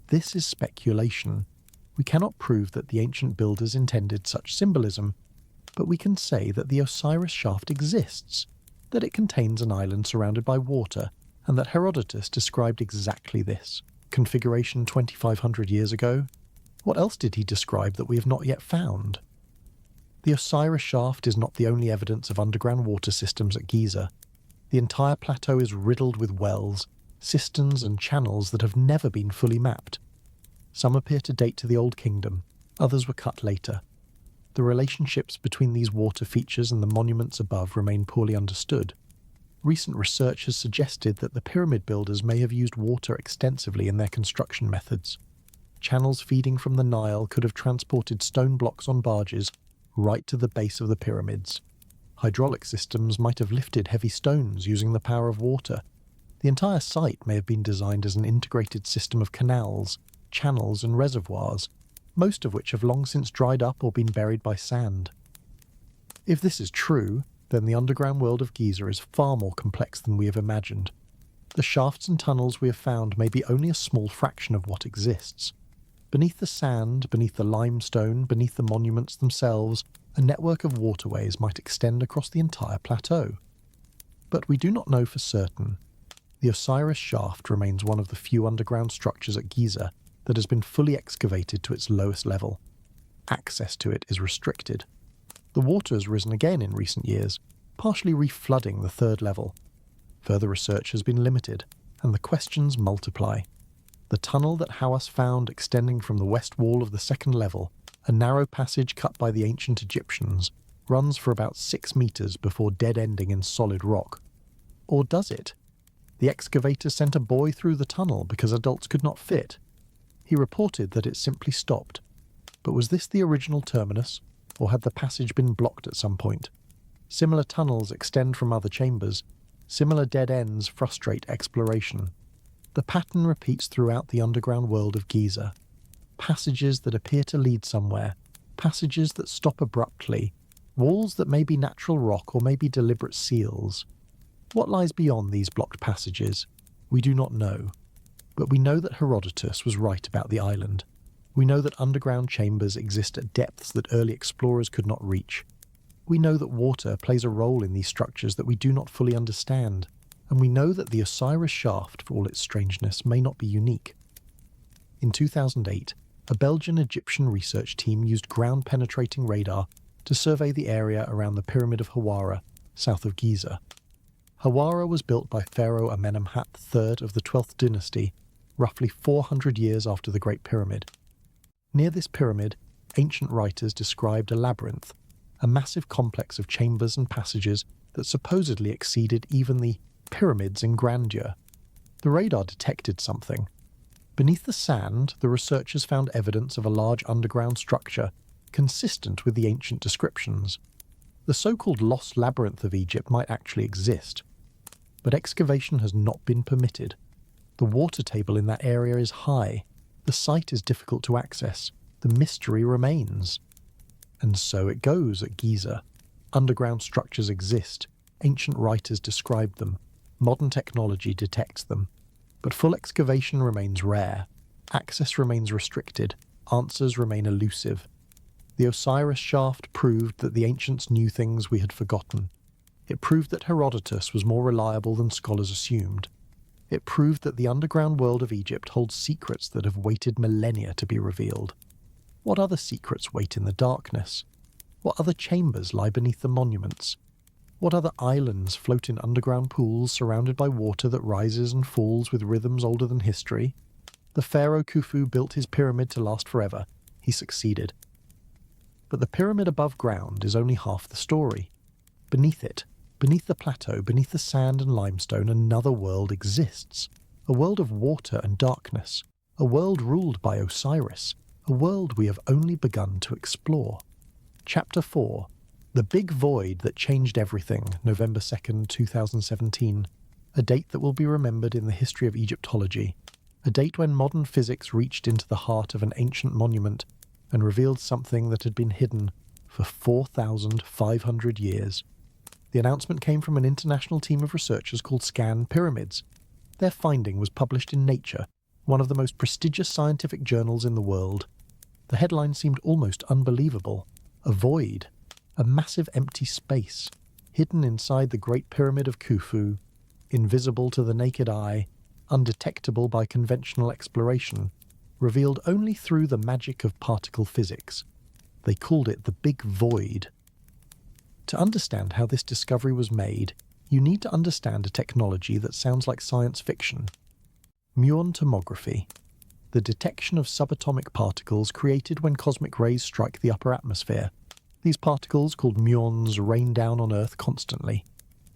This is speculation. We cannot prove that the ancient builders intended such symbolism, but we can say that the Osiris Shaft exists, that it contains an island surrounded by water, and that Herodotus described exactly this. Configuration 2,500 years ago? What else did he describe that we have not yet found? The Osiris Shaft is not the only evidence of underground water systems at Giza. The entire plateau is riddled with wells, cisterns and channels that have never been fully mapped. Some appear to date to the Old Kingdom, others were cut later. The relationships between these water features and the monuments above remain poorly understood. Recent research has suggested that the pyramid builders may have used water extensively in their construction methods. Channels feeding from the Nile could have transported stone blocks on barges right to the base of the pyramids. Hydraulic systems might have lifted heavy stones using the power of water. The entire site may have been designed as an integrated system of canals, channels and reservoirs, most of which have long since dried up or been buried by sand. If this is true, then the underground world of Giza is far more complex than we have imagined. The shafts and tunnels we have found may be only a small fraction of what exists. Beneath the sand, beneath the limestone, beneath the monuments themselves, a network of waterways might extend across the entire plateau. But we do not know for certain. The Osiris Shaft remains one of the few underground structures at Giza that has been fully excavated to its lowest level. Access to it is restricted. The water has risen again in recent years, partially reflooding the third level. Further research has been limited, and the questions multiply. The tunnel that Hawass found extending from the west wall of the second level, a narrow passage cut by the ancient Egyptians, runs for about 6 meters before dead-ending in solid rock. Or does it? The excavator sent a boy through the tunnel because adults could not fit. He reported that it simply stopped. But was this the original terminus, or had the passage been blocked at some point? Similar tunnels extend from other chambers. Similar dead ends frustrate exploration. The pattern repeats throughout the underground world of Giza. Passages that appear to lead somewhere, passages that stop abruptly, walls that may be natural rock or may be deliberate seals. What lies beyond these blocked passages? We do not know. But we know that Herodotus was right about the island. We know that underground chambers exist at depths that early explorers could not reach. We know that water plays a role in these structures that we do not fully understand. And we know that the Osiris Shaft, for all its strangeness, may not be unique. In 2008, a Belgian-Egyptian research team used ground-penetrating radar to survey the area around the Pyramid of Hawara, south of Giza. Hawara was built by Pharaoh Amenemhat III of the 12th dynasty, roughly 400 years after the Great Pyramid. Near this pyramid, ancient writers described a labyrinth, a massive complex of chambers and passages that supposedly exceeded even the pyramids in grandeur. The radar detected something. Beneath the sand, the researchers found evidence of a large underground structure consistent with the ancient descriptions. The so-called lost labyrinth of Egypt might actually exist. but excavation has not been permitted. The water table in that area is high. The site is difficult to access. The mystery remains. And so it goes at Giza. Underground structures exist. Ancient writers describe them. Modern technology detects them. But full excavation remains rare. Access remains restricted. Answers remain elusive. The Osiris Shaft proved that the ancients knew things we had forgotten. It proved that Herodotus was more reliable than scholars assumed. It proved that the underground world of Egypt holds secrets that have waited millennia to be revealed. What other secrets wait in the darkness? What other chambers lie beneath the monuments? What other islands float in underground pools surrounded by water that rises and falls with rhythms older than history? The pharaoh Khufu built his pyramid to last forever. He succeeded. But the pyramid above ground is only half the story. Beneath it, beneath the plateau, beneath the sand and limestone, another world exists. A world of water and darkness. A world ruled by Osiris. A world we have only begun to explore. Chapter 4. The Big Void That Changed Everything, November 2nd, 2017. A date that will be remembered in the history of Egyptology. A date when modern physics reached into the heart of an ancient monument and revealed something that had been hidden for 4,500 years. The announcement came from an international team of researchers called Scan Pyramids. Their finding was published in Nature, one of the most prestigious scientific journals in the world. The headline seemed almost unbelievable. A void, a massive empty space, hidden inside the Great Pyramid of Khufu, invisible to the naked eye, undetectable by conventional exploration, revealed only through the magic of particle physics. They called it the Big Void. To understand how this discovery was made, you need to understand a technology that sounds like science fiction. Muon tomography, the detection of subatomic particles created when cosmic rays strike the upper atmosphere. These particles, called muons, rain down on Earth constantly.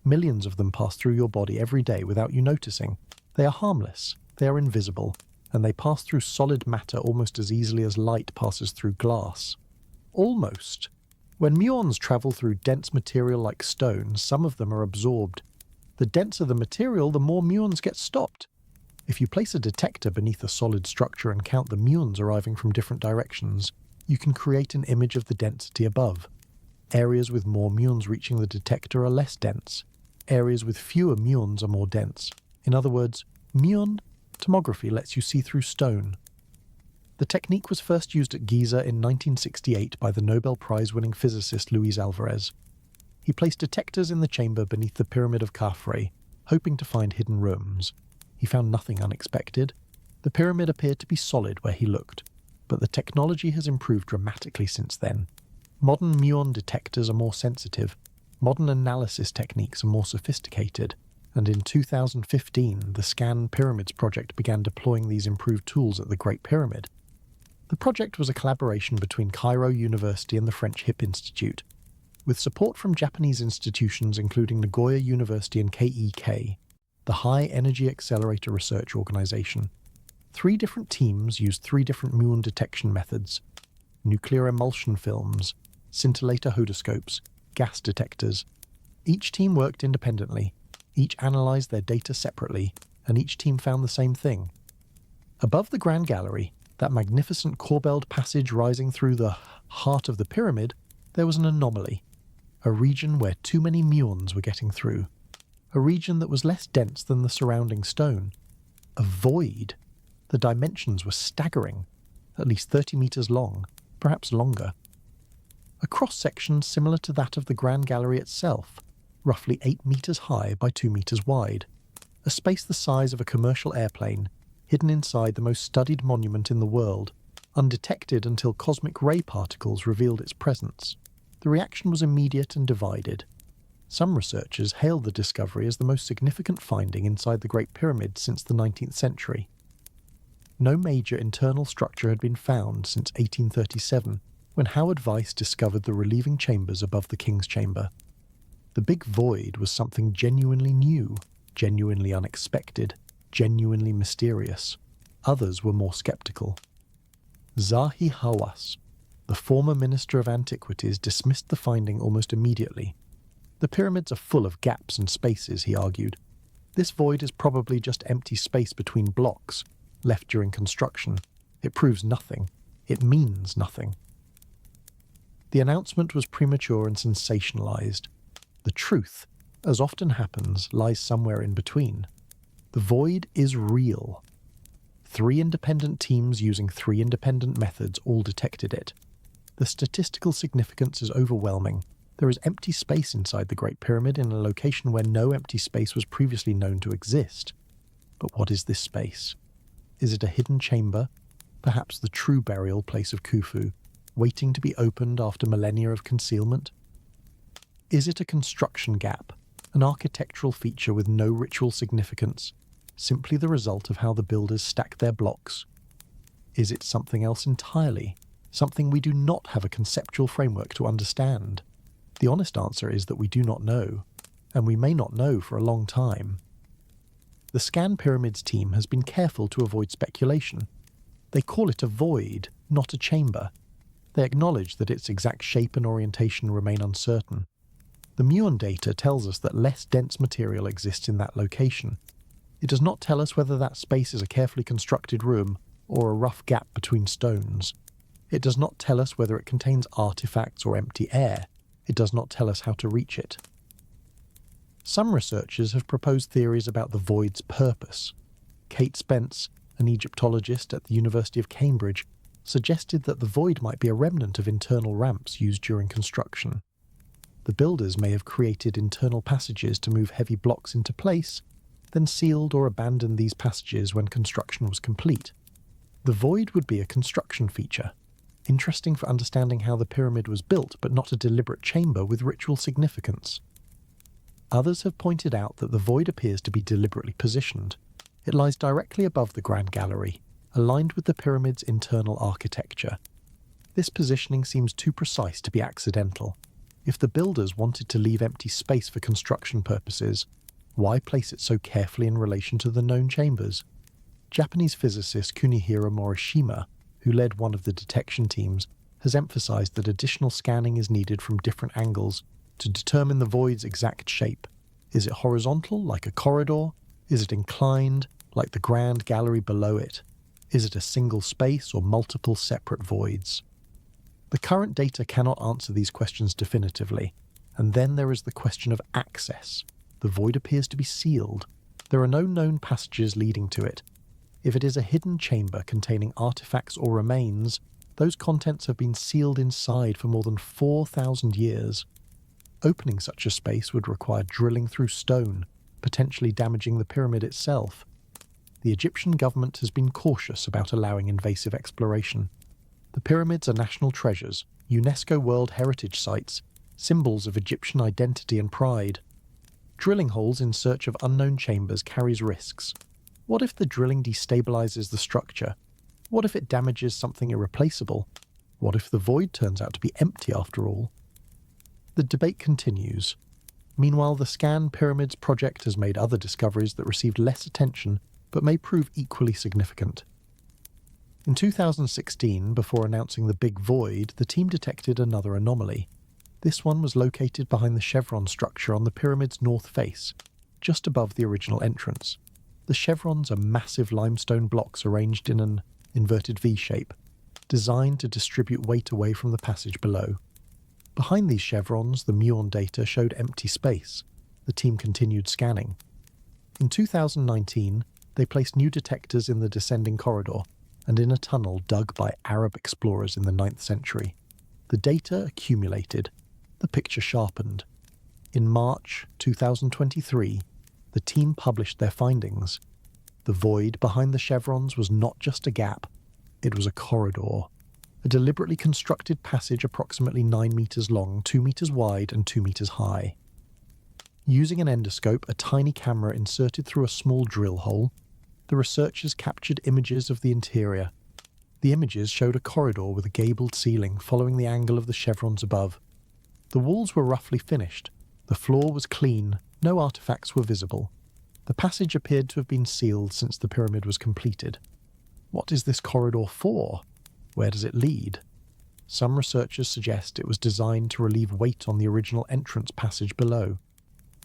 Millions of them pass through your body every day without you noticing. They are harmless, they are invisible, and they pass through solid matter almost as easily as light passes through glass. Almost. When muons travel through dense material like stone, some of them are absorbed. The denser the material, the more muons get stopped. If you place a detector beneath a solid structure and count the muons arriving from different directions, you can create an image of the density above. Areas with more muons reaching the detector are less dense. Areas with fewer muons are more dense. In other words, muon tomography lets you see through stone. The technique was first used at Giza in 1968 by the Nobel Prize-winning physicist Luis Alvarez. He placed detectors in the chamber beneath the Pyramid of Khafre, hoping to find hidden rooms. He found nothing unexpected. The pyramid appeared to be solid where he looked, but the technology has improved dramatically since then. Modern muon detectors are more sensitive, modern analysis techniques are more sophisticated, and in 2015 the Scan Pyramids project began deploying these improved tools at the Great Pyramid. The project was a collaboration between Cairo University and the French HIP Institute, with support from Japanese institutions including Nagoya University and KEK, the High Energy Accelerator Research Organization. 3 different teams used 3 different muon detection methods: nuclear emulsion films, scintillator hodoscopes, gas detectors. Each team worked independently, each analyzed their data separately, and each team found the same thing. Above the Grand Gallery, that magnificent corbelled passage rising through the heart of the pyramid, there was an anomaly, a region where too many muons were getting through, a region that was less dense than the surrounding stone, a void. The dimensions were staggering, at least 30 meters long, perhaps longer. A cross-section similar to that of the Grand Gallery itself, roughly 8 meters high by 2 meters wide, a space the size of a commercial airplane, hidden inside the most studied monument in the world, undetected until cosmic ray particles revealed its presence. The reaction was immediate and divided. Some researchers hailed the discovery as the most significant finding inside the Great Pyramid since the 19th century. No major internal structure had been found since 1837, when Howard Weiss discovered the relieving chambers above the King's Chamber. The Big Void was something genuinely new, genuinely unexpected, genuinely mysterious. Others were more skeptical. Zahi Hawass, the former Minister of Antiquities, dismissed the finding almost immediately. The pyramids are full of gaps and spaces, he argued. This void is probably just empty space between blocks, left during construction. It proves nothing. It means nothing. The announcement was premature and sensationalized. The truth, as often happens, lies somewhere in between. The void is real. 3 independent teams using 3 independent methods all detected it. The statistical significance is overwhelming. There is empty space inside the Great Pyramid in a location where no empty space was previously known to exist. But what is this space? Is it a hidden chamber? Perhaps the true burial place of Khufu, waiting to be opened after millennia of concealment? Is it a construction gap, an architectural feature with no ritual significance, simply the result of how the builders stacked their blocks? Is it something else entirely, something we do not have a conceptual framework to understand? The honest answer is that we do not know, and we may not know for a long time. The Scan Pyramids team has been careful to avoid speculation. They call it a void, not a chamber. They acknowledge that its exact shape and orientation remain uncertain. The Muon data tells us that less dense material exists in that location. It does not tell us whether that space is a carefully constructed room or a rough gap between stones. It does not tell us whether it contains artifacts or empty air. It does not tell us how to reach it. Some researchers have proposed theories about the void's purpose. Kate Spence, an Egyptologist at the University of Cambridge, suggested that the void might be a remnant of internal ramps used during construction. The builders may have created internal passages to move heavy blocks into place, then sealed or abandoned these passages when construction was complete. The void would be a construction feature, interesting for understanding how the pyramid was built, but not a deliberate chamber with ritual significance. Others have pointed out that the void appears to be deliberately positioned. It lies directly above the Grand Gallery, aligned with the pyramid's internal architecture. This positioning seems too precise to be accidental. If the builders wanted to leave empty space for construction purposes, why place it so carefully in relation to the known chambers? Japanese physicist Kunihiro Morishima, who led one of the detection teams, has emphasized that additional scanning is needed from different angles to determine the void's exact shape. Is it horizontal, like a corridor? Is it inclined, like the Grand Gallery below it? Is it a single space or multiple separate voids? The current data cannot answer these questions definitively. And then there is the question of access. The void appears to be sealed. There are no known passages leading to it. If it is a hidden chamber containing artifacts or remains, those contents have been sealed inside for more than 4,000 years. Opening such a space would require drilling through stone, potentially damaging the pyramid itself. The Egyptian government has been cautious about allowing invasive exploration. The pyramids are national treasures, UNESCO World Heritage Sites, symbols of Egyptian identity and pride. Drilling holes in search of unknown chambers carries risks. What if the drilling destabilizes the structure? What if it damages something irreplaceable? What if the void turns out to be empty after all? The debate continues. Meanwhile, the Scan Pyramids project has made other discoveries that received less attention but may prove equally significant. In 2016, before announcing the Big Void, the team detected another anomaly. This one was located behind the chevron structure on the pyramid's north face, just above the original entrance. The chevrons are massive limestone blocks arranged in an inverted V shape, designed to distribute weight away from the passage below. Behind these chevrons, the Muon data showed empty space. The team continued scanning. In 2019, they placed new detectors in the descending corridor and in a tunnel dug by Arab explorers in the 9th century. The data accumulated. The picture sharpened. In March 2023, the team published their findings. The void behind the chevrons was not just a gap, it was a corridor. A deliberately constructed passage approximately 9 meters long, 2 meters wide, and 2 meters high. Using an endoscope, a tiny camera inserted through a small drill hole, the researchers captured images of the interior. The images showed a corridor with a gabled ceiling following the angle of the chevrons above. The walls were roughly finished. The floor was clean. No artifacts were visible. The passage appeared to have been sealed since the pyramid was completed. What is this corridor for? Where does it lead? Some researchers suggest it was designed to relieve weight on the original entrance passage below.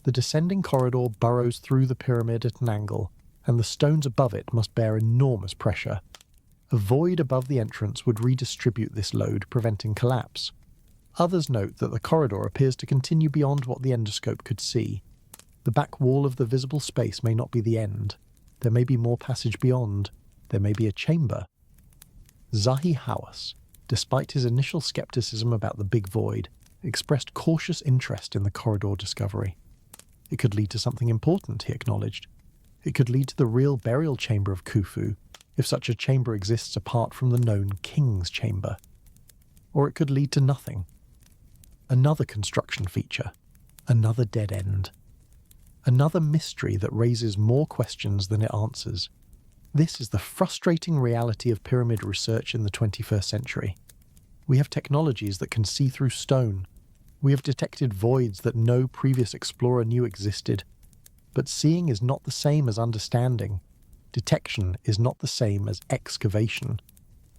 The descending corridor burrows through the pyramid at an angle, and the stones above it must bear enormous pressure. A void above the entrance would redistribute this load, preventing collapse. Others note that the corridor appears to continue beyond what the endoscope could see. The back wall of the visible space may not be the end. There may be more passage beyond. There may be a chamber. Zahi Hawass, despite his initial skepticism about the big void, expressed cautious interest in the corridor discovery. It could lead to something important, he acknowledged. It could lead to the real burial chamber of Khufu, if such a chamber exists apart from the known king's chamber. Or it could lead to nothing. Another construction feature. Another dead end. Another mystery that raises more questions than it answers. This is the frustrating reality of pyramid research in the 21st century. We have technologies that can see through stone. We have detected voids that no previous explorer knew existed. But seeing is not the same as understanding. Detection is not the same as excavation.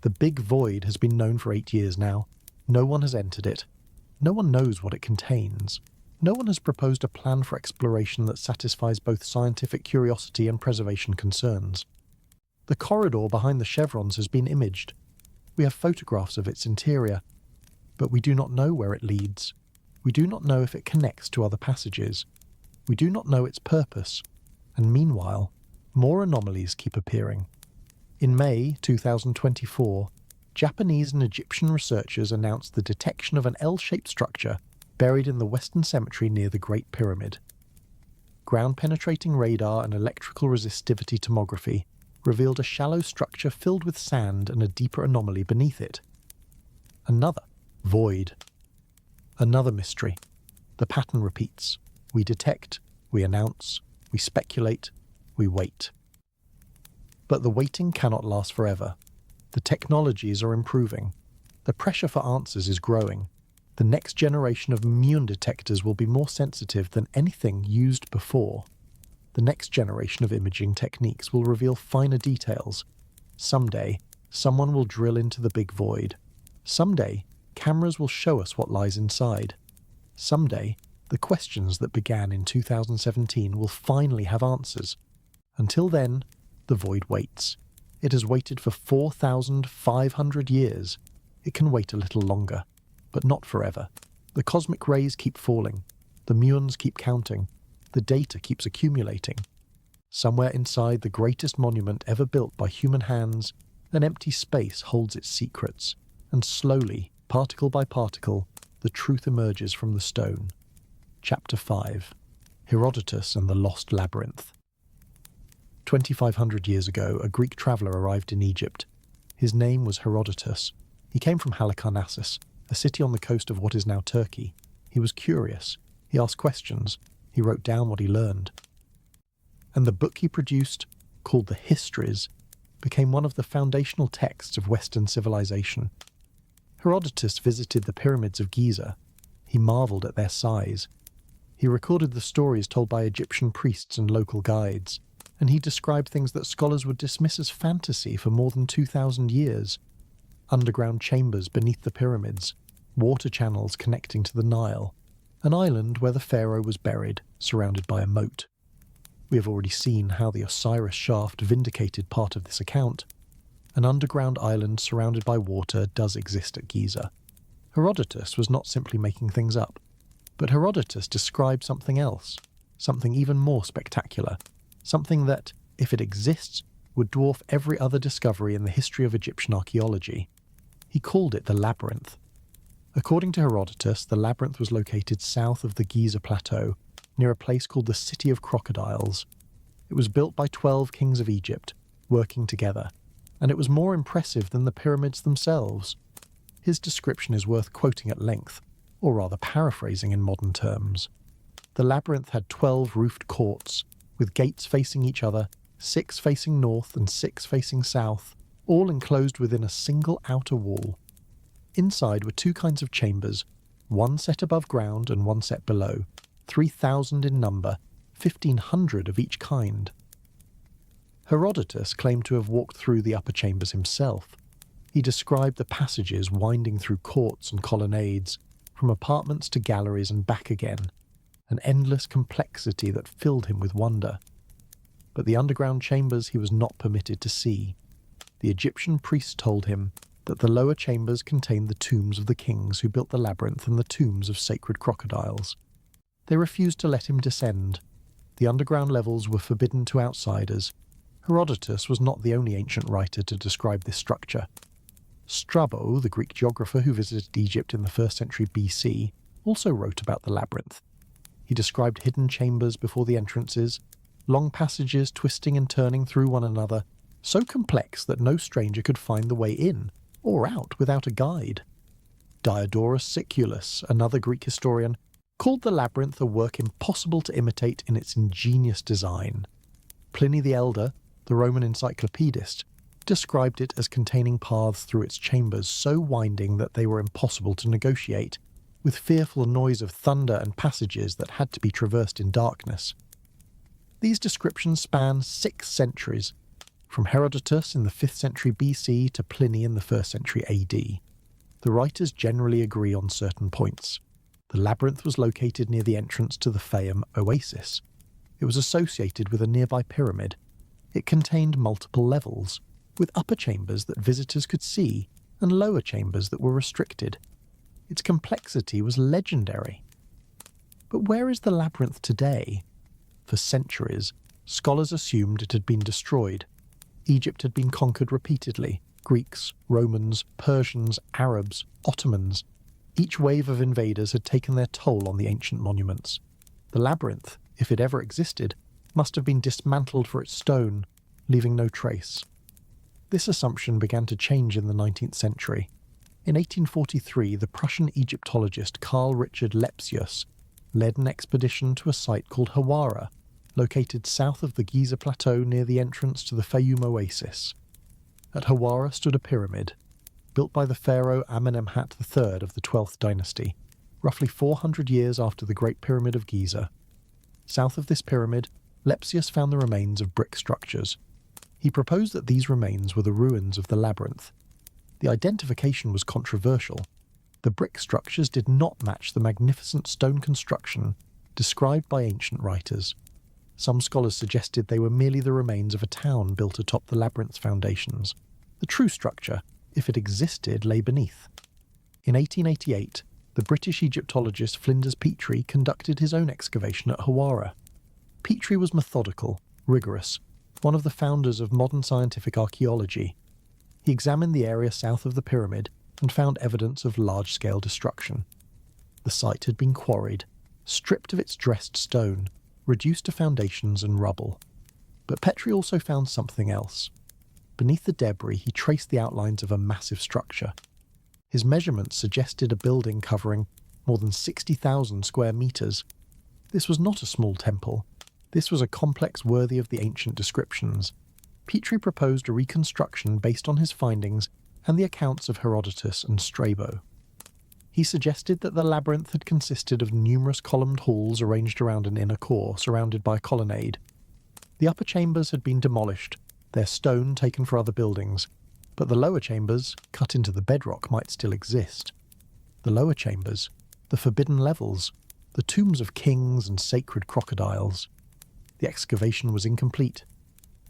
The big void has been known for 8 years now. No one has entered it. No one knows what it contains. No one has proposed a plan for exploration that satisfies both scientific curiosity and preservation concerns. The corridor behind the chevrons has been imaged. We have photographs of its interior, but we do not know where it leads. We do not know if it connects to other passages. We do not know its purpose, and meanwhile, more anomalies keep appearing. In May 2024, Japanese and Egyptian researchers announced the detection of an L-shaped structure buried in the Western Cemetery near the Great Pyramid. Ground-penetrating radar and electrical resistivity tomography revealed a shallow structure filled with sand and a deeper anomaly beneath it. Another void. Another mystery. The pattern repeats. We detect, we announce, we speculate, we wait. But the waiting cannot last forever. The technologies are improving. The pressure for answers is growing. The next generation of Muon detectors will be more sensitive than anything used before. The next generation of imaging techniques will reveal finer details. Someday, someone will drill into the big void. Someday, cameras will show us what lies inside. Someday, the questions that began in 2017 will finally have answers. Until then, the void waits. It has waited for 4,500 years. It can wait a little longer, but not forever. The cosmic rays keep falling. The muons keep counting. The data keeps accumulating. Somewhere inside the greatest monument ever built by human hands, an empty space holds its secrets, and slowly, particle by particle, the truth emerges from the stone. Chapter 5. Herodotus and the Lost Labyrinth. 2,500 years ago, a Greek traveller arrived in Egypt. His name was Herodotus. He came from Halicarnassus, a city on the coast of what is now Turkey. He was curious. He asked questions. He wrote down what he learned. And the book he produced, called the Histories, became one of the foundational texts of Western civilization. Herodotus visited the Pyramids of Giza. He marveled at their size. He recorded the stories told by Egyptian priests and local guides, and he described things that scholars would dismiss as fantasy for more than 2,000 years. Underground chambers beneath the pyramids, water channels connecting to the Nile, an island where the pharaoh was buried, surrounded by a moat. We have already seen how the Osiris Shaft vindicated part of this account. An underground island surrounded by water does exist at Giza. Herodotus was not simply making things up, but Herodotus described something else, something even more spectacular, something that, if it exists, would dwarf every other discovery in the history of Egyptian archaeology. He called it the Labyrinth. According to Herodotus, the labyrinth was located south of the Giza Plateau, near a place called the City of Crocodiles. It was built by 12 kings of Egypt, working together, and it was more impressive than the pyramids themselves. His description is worth quoting at length, or rather paraphrasing in modern terms. The labyrinth had 12 roofed courts, with gates facing each other, 6 facing north and 6 facing south, all enclosed within a single outer wall. Inside were 2 kinds of chambers, one set above ground and one set below, 3,000 in number, 1,500 of each kind. Herodotus claimed to have walked through the upper chambers himself. He described the passages winding through courts and colonnades, from apartments to galleries and back again. an endless complexity that filled him with wonder. But the underground chambers he was not permitted to see. The Egyptian priests told him that the lower chambers contained the tombs of the kings who built the labyrinth and the tombs of sacred crocodiles. They refused to let him descend. The underground levels were forbidden to outsiders. Herodotus was not the only ancient writer to describe this structure. Strabo, the Greek geographer who visited Egypt in the 1st century BC, also wrote about the labyrinth. He described hidden chambers before the entrances, long passages twisting and turning through one another, so complex that no stranger could find the way in or out without a guide. Diodorus Siculus, another Greek historian, called the labyrinth a work impossible to imitate in its ingenious design. Pliny the Elder, the Roman encyclopedist, described it as containing paths through its chambers so winding that they were impossible to negotiate, with fearful noise of thunder and passages that had to be traversed in darkness. These descriptions span 6 centuries, from Herodotus in the 5th century BC to Pliny in the 1st century AD. The writers generally agree on certain points. The labyrinth was located near the entrance to the Fayum oasis. It was associated with a nearby pyramid. It contained multiple levels, with upper chambers that visitors could see and lower chambers that were restricted. Its complexity was legendary. But where is the labyrinth today? For centuries, scholars assumed it had been destroyed. Egypt had been conquered repeatedly. Greeks, Romans, Persians, Arabs, Ottomans. Each wave of invaders had taken their toll on the ancient monuments. The labyrinth, if it ever existed, must have been dismantled for its stone, leaving no trace. This assumption began to change in the 19th century. In 1843, the Prussian Egyptologist Carl Richard Lepsius led an expedition to a site called Hawara, located south of the Giza Plateau near the entrance to the Fayum oasis. At Hawara stood a pyramid, built by the pharaoh Amenemhat III of the 12th dynasty, roughly 400 years after the Great Pyramid of Giza. South of this pyramid, Lepsius found the remains of brick structures. He proposed that these remains were the ruins of the labyrinth. The identification was controversial. The brick structures did not match the magnificent stone construction described by ancient writers. Some scholars suggested they were merely the remains of a town built atop the labyrinth's foundations. The true structure, if it existed, lay beneath. In 1888, the British Egyptologist Flinders Petrie conducted his own excavation at Hawara. Petrie was methodical, rigorous, one of the founders of modern scientific archaeology. He examined the area south of the pyramid and found evidence of large-scale destruction. The site had been quarried, stripped of its dressed stone, reduced to foundations and rubble. But Petrie also found something else. Beneath the debris, he traced the outlines of a massive structure. His measurements suggested a building covering more than 60,000 square meters. This was not a small temple. This was a complex worthy of the ancient descriptions. Petrie proposed a reconstruction based on his findings and the accounts of Herodotus and Strabo. He suggested that the labyrinth had consisted of numerous columned halls arranged around an inner core surrounded by a colonnade. The upper chambers had been demolished, their stone taken for other buildings, but the lower chambers, cut into the bedrock, might still exist. The lower chambers, the forbidden levels, the tombs of kings and sacred crocodiles. The excavation was incomplete.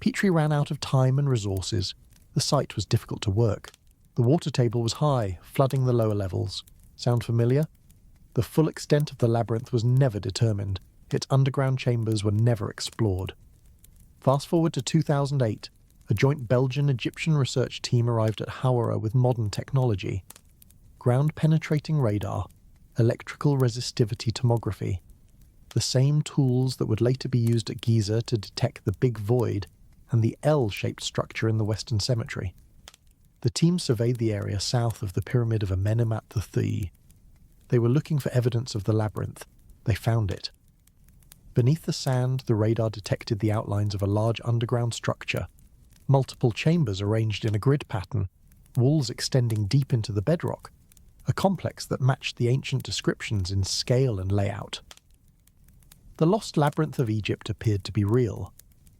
Petrie ran out of time and resources. The site was difficult to work. The water table was high, flooding the lower levels. Sound familiar? The full extent of the labyrinth was never determined. Its underground chambers were never explored. Fast forward to 2008, a joint Belgian-Egyptian research team arrived at Hawara with modern technology. Ground-penetrating radar, electrical resistivity tomography, the same tools that would later be used at Giza to detect the Big Void and the L-shaped structure in the Western Cemetery. The team surveyed the area south of the Pyramid of Amenemhat III. They were looking for evidence of the labyrinth. They found it. Beneath the sand, the radar detected the outlines of a large underground structure. Multiple chambers arranged in a grid pattern, walls extending deep into the bedrock, a complex that matched the ancient descriptions in scale and layout. The lost labyrinth of Egypt appeared to be real.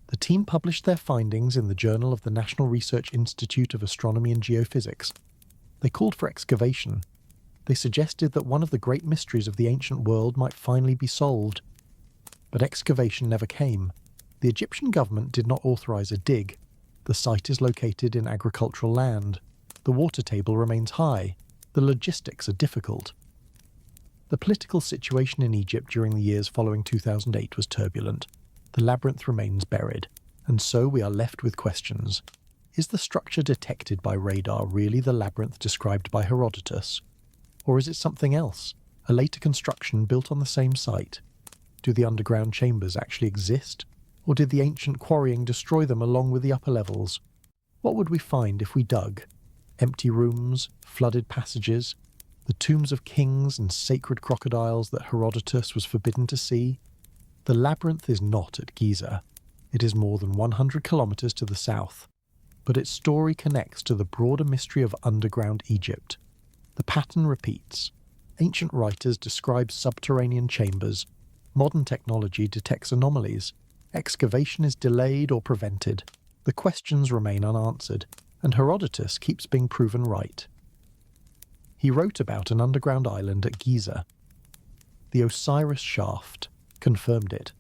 The team published their findings in the Journal of the National Research Institute of Astronomy and Geophysics. They called for excavation. They suggested that one of the great mysteries of the ancient world might finally be solved. But excavation never came. The Egyptian government did not authorize a dig. The site is located in agricultural land. The water table remains high. The logistics are difficult. The political situation in Egypt during the years following 2008 was turbulent. The labyrinth remains buried, and so we are left with questions. Is the structure detected by radar really the labyrinth described by Herodotus? Or is it something else, a later construction built on the same site? Do the underground chambers actually exist? Or did the ancient quarrying destroy them along with the upper levels? What would we find if we dug? Empty rooms, flooded passages, the tombs of kings and sacred crocodiles that Herodotus was forbidden to see? The labyrinth is not at Giza. It is more than 100 kilometers to the south. But its story connects to the broader mystery of underground Egypt. The pattern repeats. Ancient writers describe subterranean chambers. Modern technology detects anomalies. Excavation is delayed or prevented. The questions remain unanswered, and Herodotus keeps being proven right. He wrote about an underground island at Giza. The Osiris Shaft confirmed it.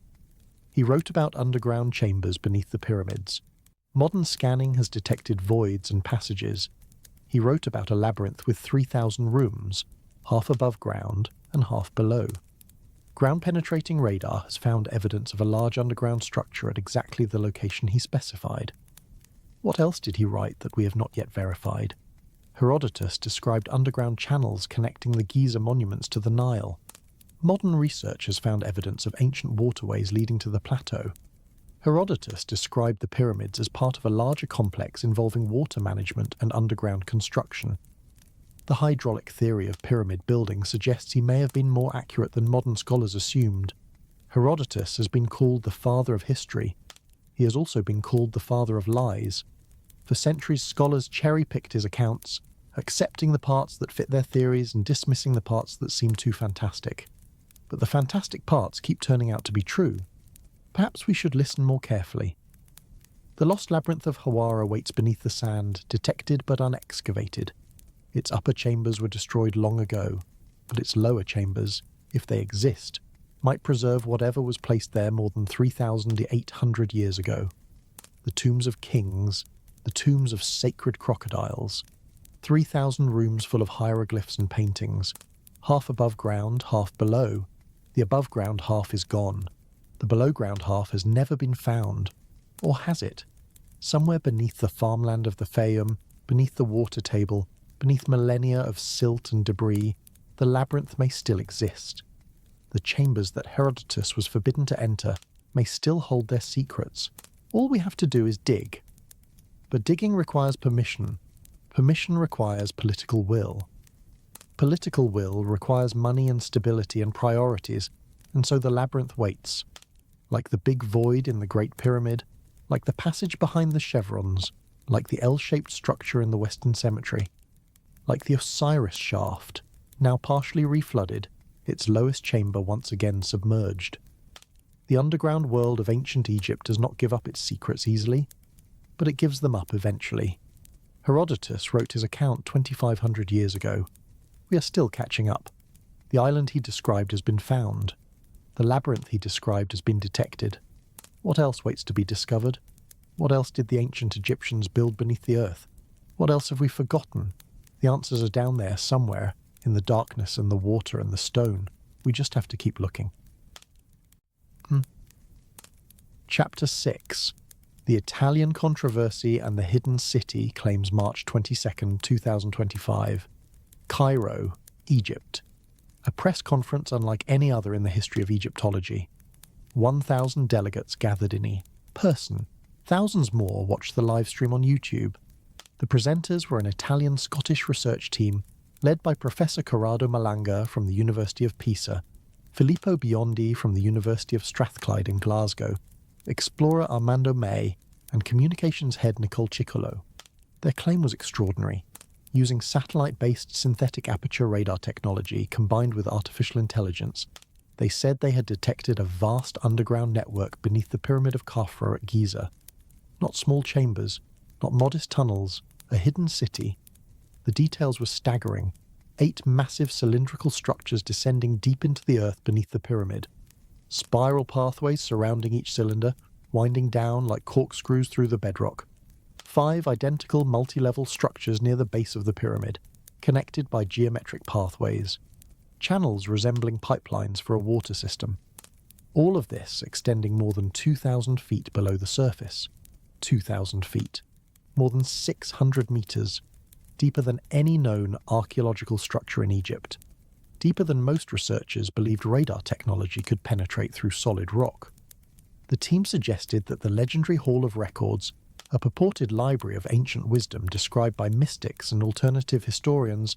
He wrote about underground chambers beneath the pyramids. Modern scanning has detected voids and passages. He wrote about a labyrinth with 3,000 rooms, half above ground and half below. Ground-penetrating radar has found evidence of a large underground structure at exactly the location he specified. What else did he write that we have not yet verified? Herodotus described underground channels connecting the Giza monuments to the Nile. Modern research has found evidence of ancient waterways leading to the plateau. Herodotus described the pyramids as part of a larger complex involving water management and underground construction. The hydraulic theory of pyramid building suggests he may have been more accurate than modern scholars assumed. Herodotus has been called the father of history. He has also been called the father of lies. For centuries, scholars cherry-picked his accounts, accepting the parts that fit their theories and dismissing the parts that seem too fantastic. But the fantastic parts keep turning out to be true. Perhaps we should listen more carefully. The lost labyrinth of Hawara waits beneath the sand, detected but unexcavated. Its upper chambers were destroyed long ago, but its lower chambers, if they exist, might preserve whatever was placed there more than 3,800 years ago. The tombs of kings, the tombs of sacred crocodiles, 3,000 rooms full of hieroglyphs and paintings, half above ground, half below. The above ground half is gone. The below ground half has never been found. Or has it? Somewhere beneath the farmland of the Fayum, beneath the water table, beneath millennia of silt and debris, the labyrinth may still exist. The chambers that Herodotus was forbidden to enter may still hold their secrets. All we have to do is dig. But digging requires permission. Permission requires political will. Political will requires money and stability and priorities, and so the labyrinth waits. Like the big void in the Great Pyramid, like the passage behind the chevrons, like the L-shaped structure in the Western Cemetery, like the Osiris Shaft, now partially reflooded, its lowest chamber once again submerged. The underground world of ancient Egypt does not give up its secrets easily, but it gives them up eventually. Herodotus wrote his account 2,500 years ago. We are still catching up. The island he described has been found. The labyrinth he described has been detected. What else waits to be discovered? What else did the ancient Egyptians build beneath the earth? What else have we forgotten? The answers are down there somewhere, in the darkness and the water and the stone. We just have to keep looking. Chapter 6. The Italian Controversy and the Hidden City claims March 22, 2025. Cairo, Egypt. A press conference unlike any other in the history of Egyptology. 1,000 delegates gathered in person. Thousands more watched the live stream on YouTube. The presenters were an Italian-Scottish research team led by Professor Corrado Malanga from the University of Pisa, Filippo Biondi from the University of Strathclyde in Glasgow, explorer Armando May, and communications head Nicole Ciccolo. Their claim was extraordinary. Using satellite-based synthetic aperture radar technology combined with artificial intelligence, they said they had detected a vast underground network beneath the Pyramid of Khafra at Giza. Not small chambers, not modest tunnels, a hidden city. The details were staggering. 8 massive cylindrical structures descending deep into the earth beneath the pyramid. Spiral pathways surrounding each cylinder, winding down like corkscrews through the bedrock. 5 identical multi-level structures near the base of the pyramid, connected by geometric pathways. Channels resembling pipelines for a water system. All of this extending more than 2,000 feet below the surface. 2,000 feet. More than 600 meters. Deeper than any known archaeological structure in Egypt. Deeper than most researchers believed radar technology could penetrate through solid rock. The team suggested that the legendary Hall of Records, a purported library of ancient wisdom described by mystics and alternative historians,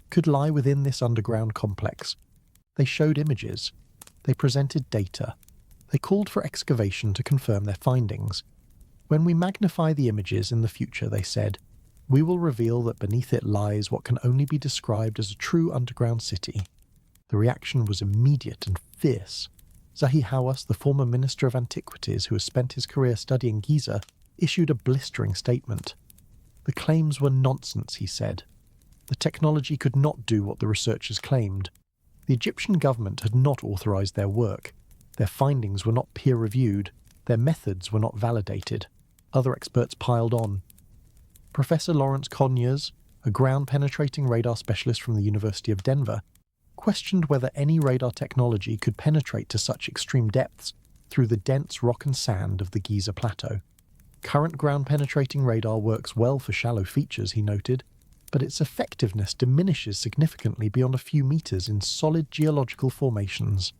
could lie within this underground complex. They showed images. They presented data. They called for excavation to confirm their findings. When we magnify the images in the future, they said, we will reveal that beneath it lies what can only be described as a true underground city. The reaction was immediate and fierce. Zahi Hawass, the former Minister of Antiquities who has spent his career studying Giza, issued a blistering statement. The claims were nonsense, he said. The technology could not do what the researchers claimed. The Egyptian government had not authorized their work. Their findings were not peer-reviewed. Their methods were not validated. Other experts piled on. Professor Lawrence Conyers, a ground-penetrating radar specialist from the University of Denver, questioned whether any radar technology could penetrate to such extreme depths through the dense rock and sand of the Giza Plateau. Current ground-penetrating radar works well for shallow features, he noted, but its effectiveness diminishes significantly beyond a few meters in solid geological formations.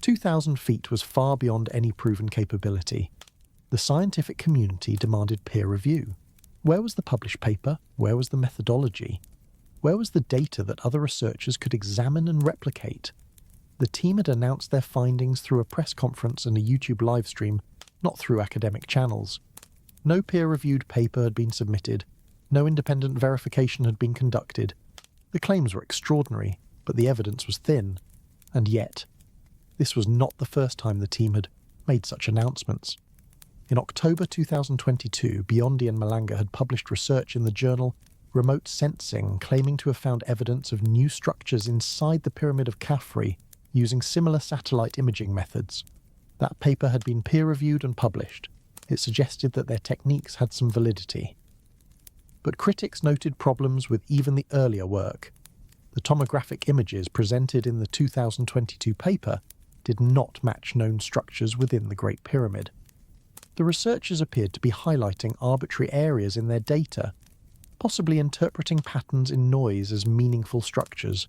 2,000 feet was far beyond any proven capability. The scientific community demanded peer review. Where was the published paper? Where was the methodology? Where was the data that other researchers could examine and replicate? The team had announced their findings through a press conference and a YouTube livestream, not through academic channels. No peer-reviewed paper had been submitted. No independent verification had been conducted. The claims were extraordinary, but the evidence was thin. And yet, this was not the first time the team had made such announcements. In October 2022, Biondi and Malanga had published research in the journal Remote Sensing, claiming to have found evidence of new structures inside the Pyramid of Khafre using similar satellite imaging methods. That paper had been peer-reviewed and published. It suggested that their techniques had some validity. But critics noted problems with even the earlier work. The tomographic images presented in the 2022 paper did not match known structures within the Great Pyramid. The researchers appeared to be highlighting arbitrary areas in their data, possibly interpreting patterns in noise as meaningful structures.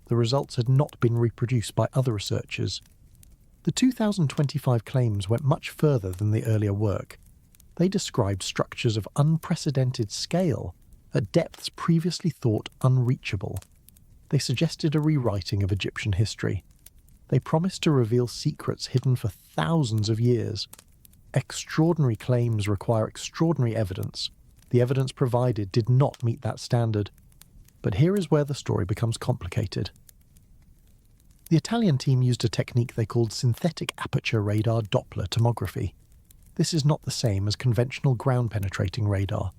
The results had not been reproduced by other researchers. The 2025 claims went much further than the earlier work. They described structures of unprecedented scale at depths previously thought unreachable. They suggested a rewriting of Egyptian history. They promised to reveal secrets hidden for thousands of years. Extraordinary claims require extraordinary evidence. The evidence provided did not meet that standard. But here is where the story becomes complicated. The Italian team used a technique they called synthetic aperture radar Doppler tomography. This is not the same as conventional ground-penetrating radar.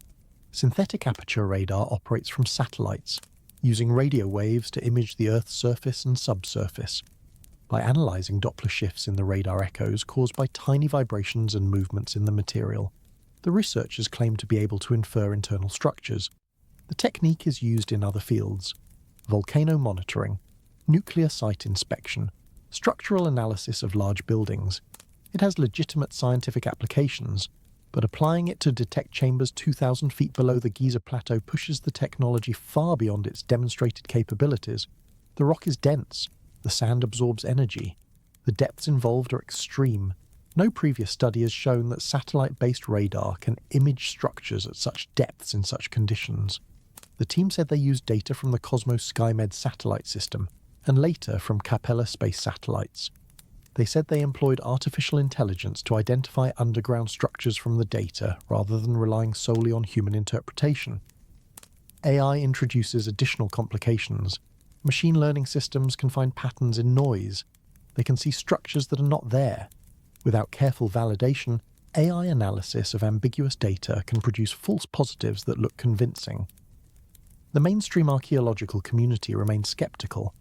Synthetic aperture radar operates from satellites, using radio waves to image the Earth's surface and subsurface. By analysing Doppler shifts in the radar echoes caused by tiny vibrations and movements in the material, the researchers claim to be able to infer internal structures. The technique is used in other fields: volcano monitoring, nuclear site inspection, structural analysis of large buildings. It has legitimate scientific applications, but applying it to detect chambers 2,000 feet below the Giza Plateau pushes the technology far beyond its demonstrated capabilities. The rock is dense. The sand absorbs energy. The depths involved are extreme. No previous study has shown that satellite-based radar can image structures at such depths in such conditions. The team said they used data from the Cosmos SkyMed satellite system, and later from Capella space satellites. They said they employed artificial intelligence to identify underground structures from the data rather than relying solely on human interpretation. AI introduces additional complications. Machine learning systems can find patterns in noise. They can see structures that are not there. Without careful validation, AI analysis of ambiguous data can produce false positives that look convincing. The mainstream archaeological community remains skeptical.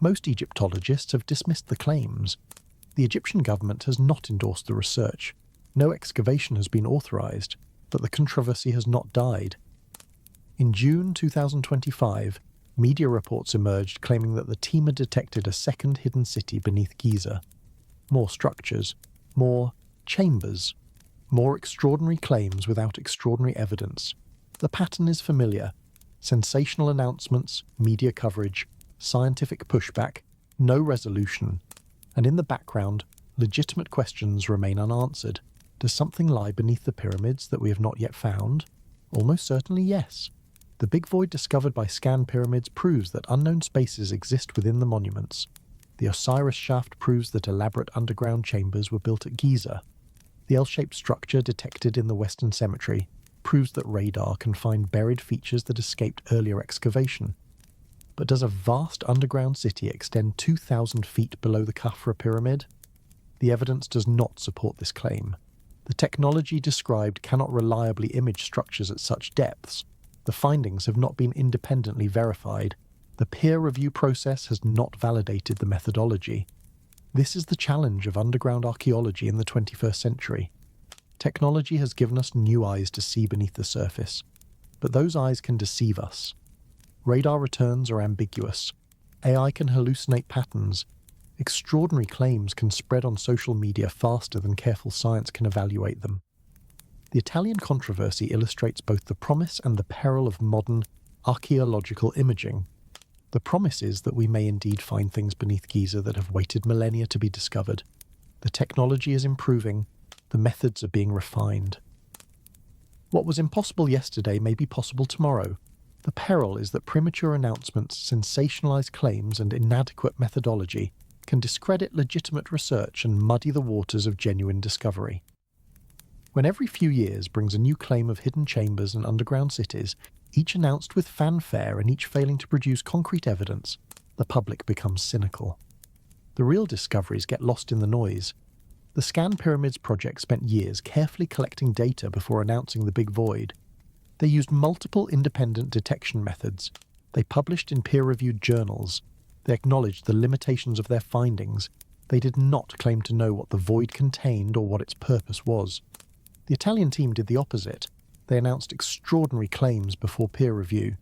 Most Egyptologists have dismissed the claims. The Egyptian government has not endorsed the research. No excavation has been authorized, but the controversy has not died. In June 2025, media reports emerged claiming that the team had detected a second hidden city beneath Giza. More structures, more chambers, more extraordinary claims without extraordinary evidence. The pattern is familiar. Sensational announcements, media coverage, scientific pushback, no resolution. And in the background, legitimate questions remain unanswered. Does something lie beneath the pyramids that we have not yet found? Almost certainly yes. The big void discovered by scanned pyramids proves that unknown spaces exist within the monuments. The Osiris Shaft proves that elaborate underground chambers were built at Giza. The L-shaped structure detected in the Western Cemetery proves that radar can find buried features that escaped earlier excavation. But does a vast underground city extend 2,000 feet below the Khafra pyramid? The evidence does not support this claim. The technology described cannot reliably image structures at such depths. The findings have not been independently verified. The peer review process has not validated the methodology. This is the challenge of underground archaeology in the 21st century. Technology has given us new eyes to see beneath the surface, but those eyes can deceive us. Radar returns are ambiguous. AI can hallucinate patterns. Extraordinary claims can spread on social media faster than careful science can evaluate them. The Italian controversy illustrates both the promise and the peril of modern archaeological imaging. The promise is that we may indeed find things beneath Giza that have waited millennia to be discovered. The technology is improving. The methods are being refined. What was impossible yesterday may be possible tomorrow. The peril is that premature announcements, sensationalized claims, and inadequate methodology can discredit legitimate research and muddy the waters of genuine discovery. When every few years brings a new claim of hidden chambers and underground cities, each announced with fanfare and each failing to produce concrete evidence, the public becomes cynical. The real discoveries get lost in the noise. The Scan Pyramids project spent years carefully collecting data before announcing the big void. They used multiple independent detection methods. They published in peer-reviewed journals. They acknowledged the limitations of their findings. They did not claim to know what the void contained or what its purpose was. The Italian team did the opposite. They announced extraordinary claims before peer review.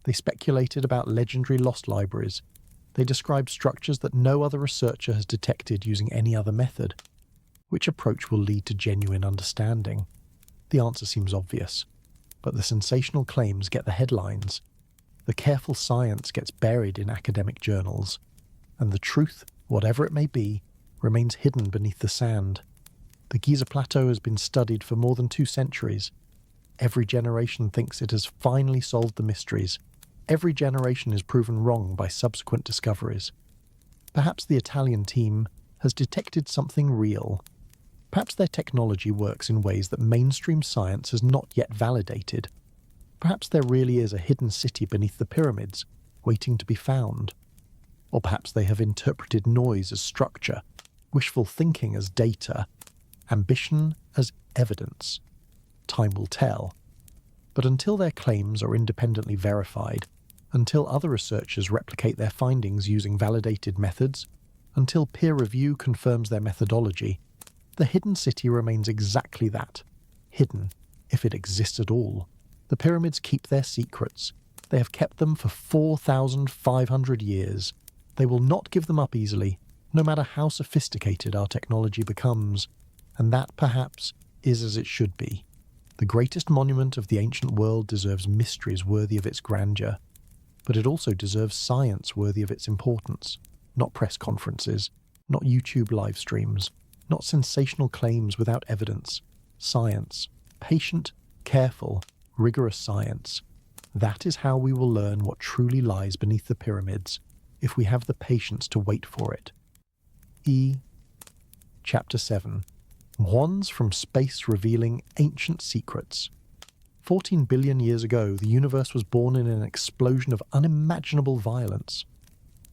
They speculated about legendary lost libraries. They described structures that no other researcher has detected using any other method. Which approach will lead to genuine understanding? The answer seems obvious, but the sensational claims get the headlines. The careful science gets buried in academic journals, and the truth, whatever it may be, remains hidden beneath the sand. The Giza Plateau has been studied for more than 2 centuries. Every generation thinks it has finally solved the mysteries. Every generation is proven wrong by subsequent discoveries. Perhaps the Italian team has detected something real. Perhaps their technology works in ways that mainstream science has not yet validated. Perhaps there really is a hidden city beneath the pyramids, waiting to be found. Or perhaps they have interpreted noise as structure, wishful thinking as data, ambition as evidence. Time will tell. But until their claims are independently verified, until other researchers replicate their findings using validated methods, until peer review confirms their methodology, the hidden city remains exactly that, hidden, if it exists at all. The pyramids keep their secrets. They have kept them for 4,500 years. They will not give them up easily, no matter how sophisticated our technology becomes. And that, perhaps, is as it should be. The greatest monument of the ancient world deserves mysteries worthy of its grandeur, but it also deserves science worthy of its importance, not press conferences, not YouTube live streams, not sensational claims without evidence. Science. Patient, careful, rigorous science. That is how we will learn what truly lies beneath the pyramids, if we have the patience to wait for it. Chapter 7. Muons from Space Revealing Ancient Secrets. 14 billion years ago, the universe was born in an explosion of unimaginable violence.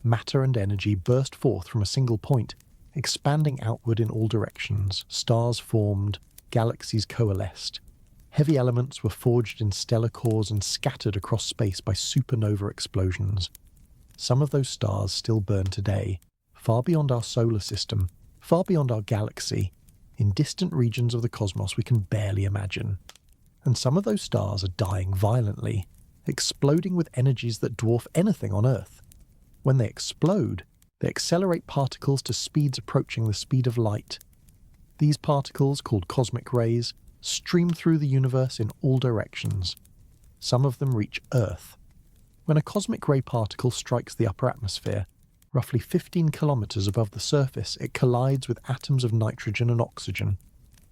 Matter and energy burst forth from a single point, expanding outward in all directions. Stars formed, galaxies coalesced. Heavy elements were forged in stellar cores and scattered across space by supernova explosions. Some of those stars still burn today, far beyond our solar system, far beyond our galaxy, in distant regions of the cosmos we can barely imagine. And some of those stars are dying violently, exploding with energies that dwarf anything on Earth. When they explode, they accelerate particles to speeds approaching the speed of light. These particles, called cosmic rays, stream through the universe in all directions. Some of them reach Earth. When a cosmic ray particle strikes the upper atmosphere, roughly 15 kilometers above the surface, it collides with atoms of nitrogen and oxygen.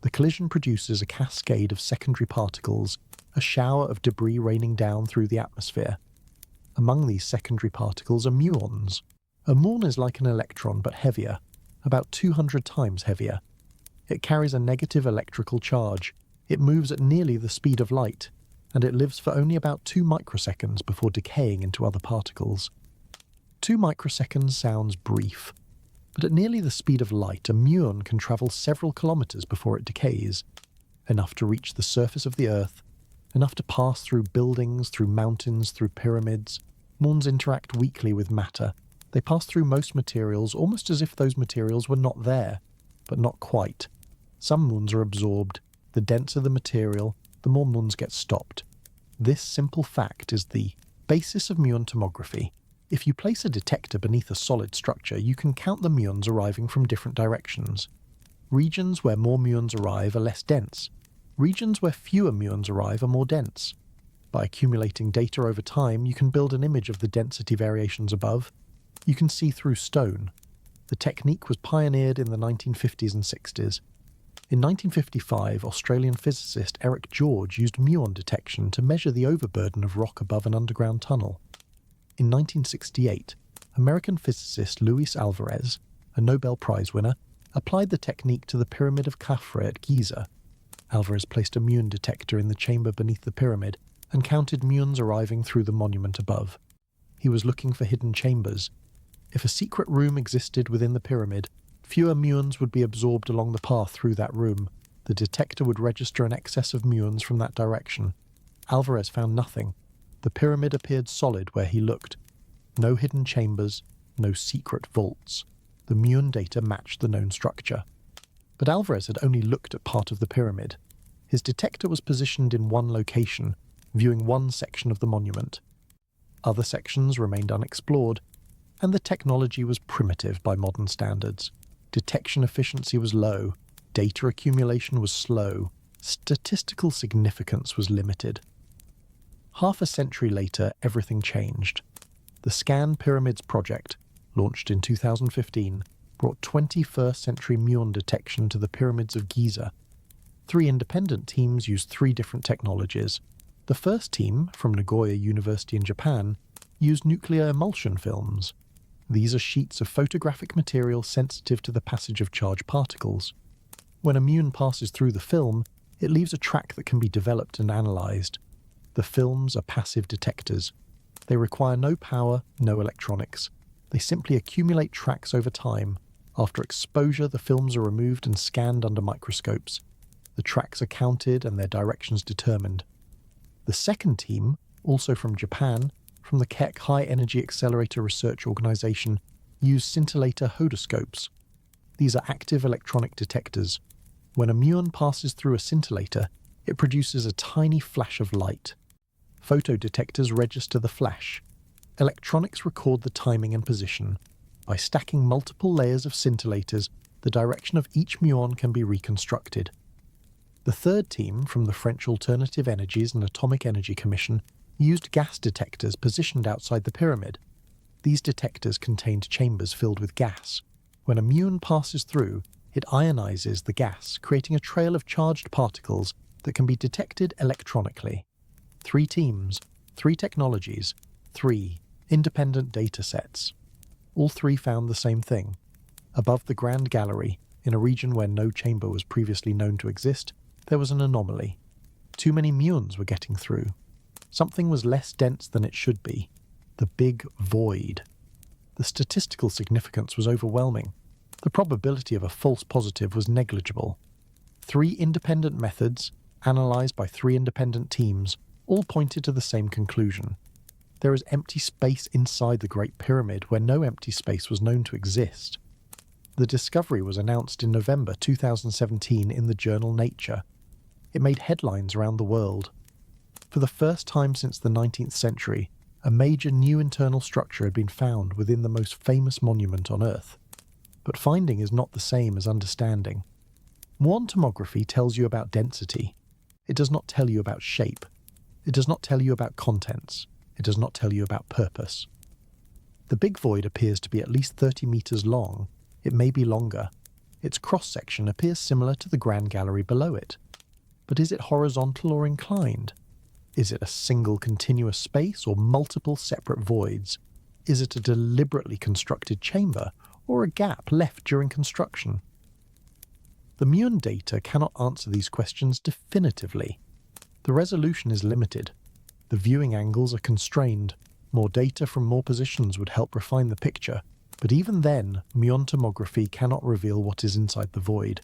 The collision produces a cascade of secondary particles, a shower of debris raining down through the atmosphere. Among these secondary particles are muons. A muon is like an electron but heavier, about 200 times heavier. It carries a negative electrical charge. It moves at nearly the speed of light, and it lives for only about 2 microseconds before decaying into other particles. 2 microseconds sounds brief, but at nearly the speed of light, a muon can travel several kilometers before it decays, enough to reach the surface of the Earth, enough to pass through buildings, through mountains, through pyramids. Muons interact weakly with matter. They pass through most materials almost as if those materials were not there, but not quite. Some muons are absorbed. The denser the material, the more muons get stopped. This simple fact is the basis of muon tomography. If you place a detector beneath a solid structure, you can count the muons arriving from different directions. Regions where more muons arrive are less dense. Regions where fewer muons arrive are more dense. By accumulating data over time, you can build an image of the density variations above. You can see through stone. The technique was pioneered in the 1950s and 60s. In 1955, Australian physicist Eric George used muon detection to measure the overburden of rock above an underground tunnel. In 1968, American physicist Luis Alvarez, a Nobel Prize winner, applied the technique to the Pyramid of Khafre at Giza. Alvarez placed a muon detector in the chamber beneath the pyramid and counted muons arriving through the monument above. He was looking for hidden chambers. If a secret room existed within the pyramid, fewer muons would be absorbed along the path through that room. The detector would register an excess of muons from that direction. Alvarez found nothing. The pyramid appeared solid where he looked. No hidden chambers, no secret vaults. The muon data matched the known structure. But Alvarez had only looked at part of the pyramid. His detector was positioned in one location, viewing one section of the monument. Other sections remained unexplored, and the technology was primitive by modern standards. Detection efficiency was low, data accumulation was slow, statistical significance was limited. Half a century later, everything changed. The Scan Pyramids project, launched in 2015, brought 21st century muon detection to the Pyramids of Giza. 3 independent teams used 3 different technologies. The first team, from Nagoya University in Japan, used nuclear emulsion films. These are sheets of photographic material sensitive to the passage of charged particles. When a muon passes through the film, it leaves a track that can be developed and analysed. The films are passive detectors. They require no power, no electronics. They simply accumulate tracks over time. After exposure, the films are removed and scanned under microscopes. The tracks are counted and their directions determined. The second team, also from Japan, from the Keck High Energy Accelerator Research Organization, use scintillator hodoscopes. These are active electronic detectors. When a muon passes through a scintillator, it produces a tiny flash of light. Photodetectors register the flash. Electronics record the timing and position. By stacking multiple layers of scintillators, the direction of each muon can be reconstructed. The third team, from the French Alternative Energies and Atomic Energy Commission, used gas detectors positioned outside the pyramid. These detectors contained chambers filled with gas. When a muon passes through, it ionizes the gas, creating a trail of charged particles that can be detected electronically. 3 teams, 3 technologies, 3 independent data sets. All 3 found the same thing. Above the Grand Gallery, in a region where no chamber was previously known to exist, there was an anomaly. Too many muons were getting through. Something was less dense than it should be. The big void. The statistical significance was overwhelming. The probability of a false positive was negligible. 3 independent methods, analysed by 3 independent teams, all pointed to the same conclusion. There is empty space inside the Great Pyramid where no empty space was known to exist. The discovery was announced in November 2017 in the journal Nature. It made headlines around the world. For the first time since the 19th century, a major new internal structure had been found within the most famous monument on Earth. But finding is not the same as understanding. Muon tomography tells you about density. It does not tell you about shape. It does not tell you about contents. It does not tell you about purpose. The big void appears to be at least 30 meters long. It may be longer. Its cross-section appears similar to the Grand Gallery below it. But is it horizontal or inclined? Is it a single continuous space or multiple separate voids? Is it a deliberately constructed chamber or a gap left during construction? The Muon data cannot answer these questions definitively. The resolution is limited. The viewing angles are constrained. More data from more positions would help refine the picture, but even then, Muon tomography cannot reveal what is inside the void.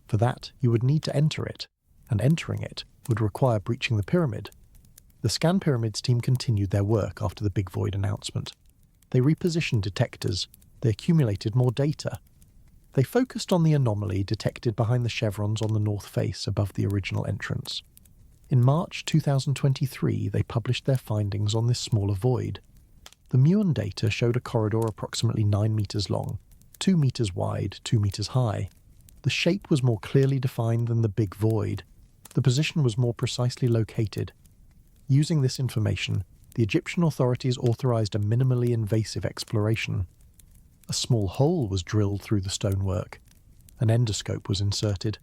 For that, you would need to enter it, and entering it would require breaching the pyramid. The Scan Pyramids team continued their work after the Big Void announcement. They repositioned detectors. They accumulated more data. They focused on the anomaly detected behind the chevrons on the north face above the original entrance. In March 2023, they published their findings on this smaller void. The Muon data showed a corridor approximately 9 meters long, 2 meters wide, 2 meters high. The shape was more clearly defined than the Big Void. The position was more precisely located. Using this information, the Egyptian authorities authorized a minimally invasive exploration. A small hole was drilled through the stonework. An endoscope was inserted.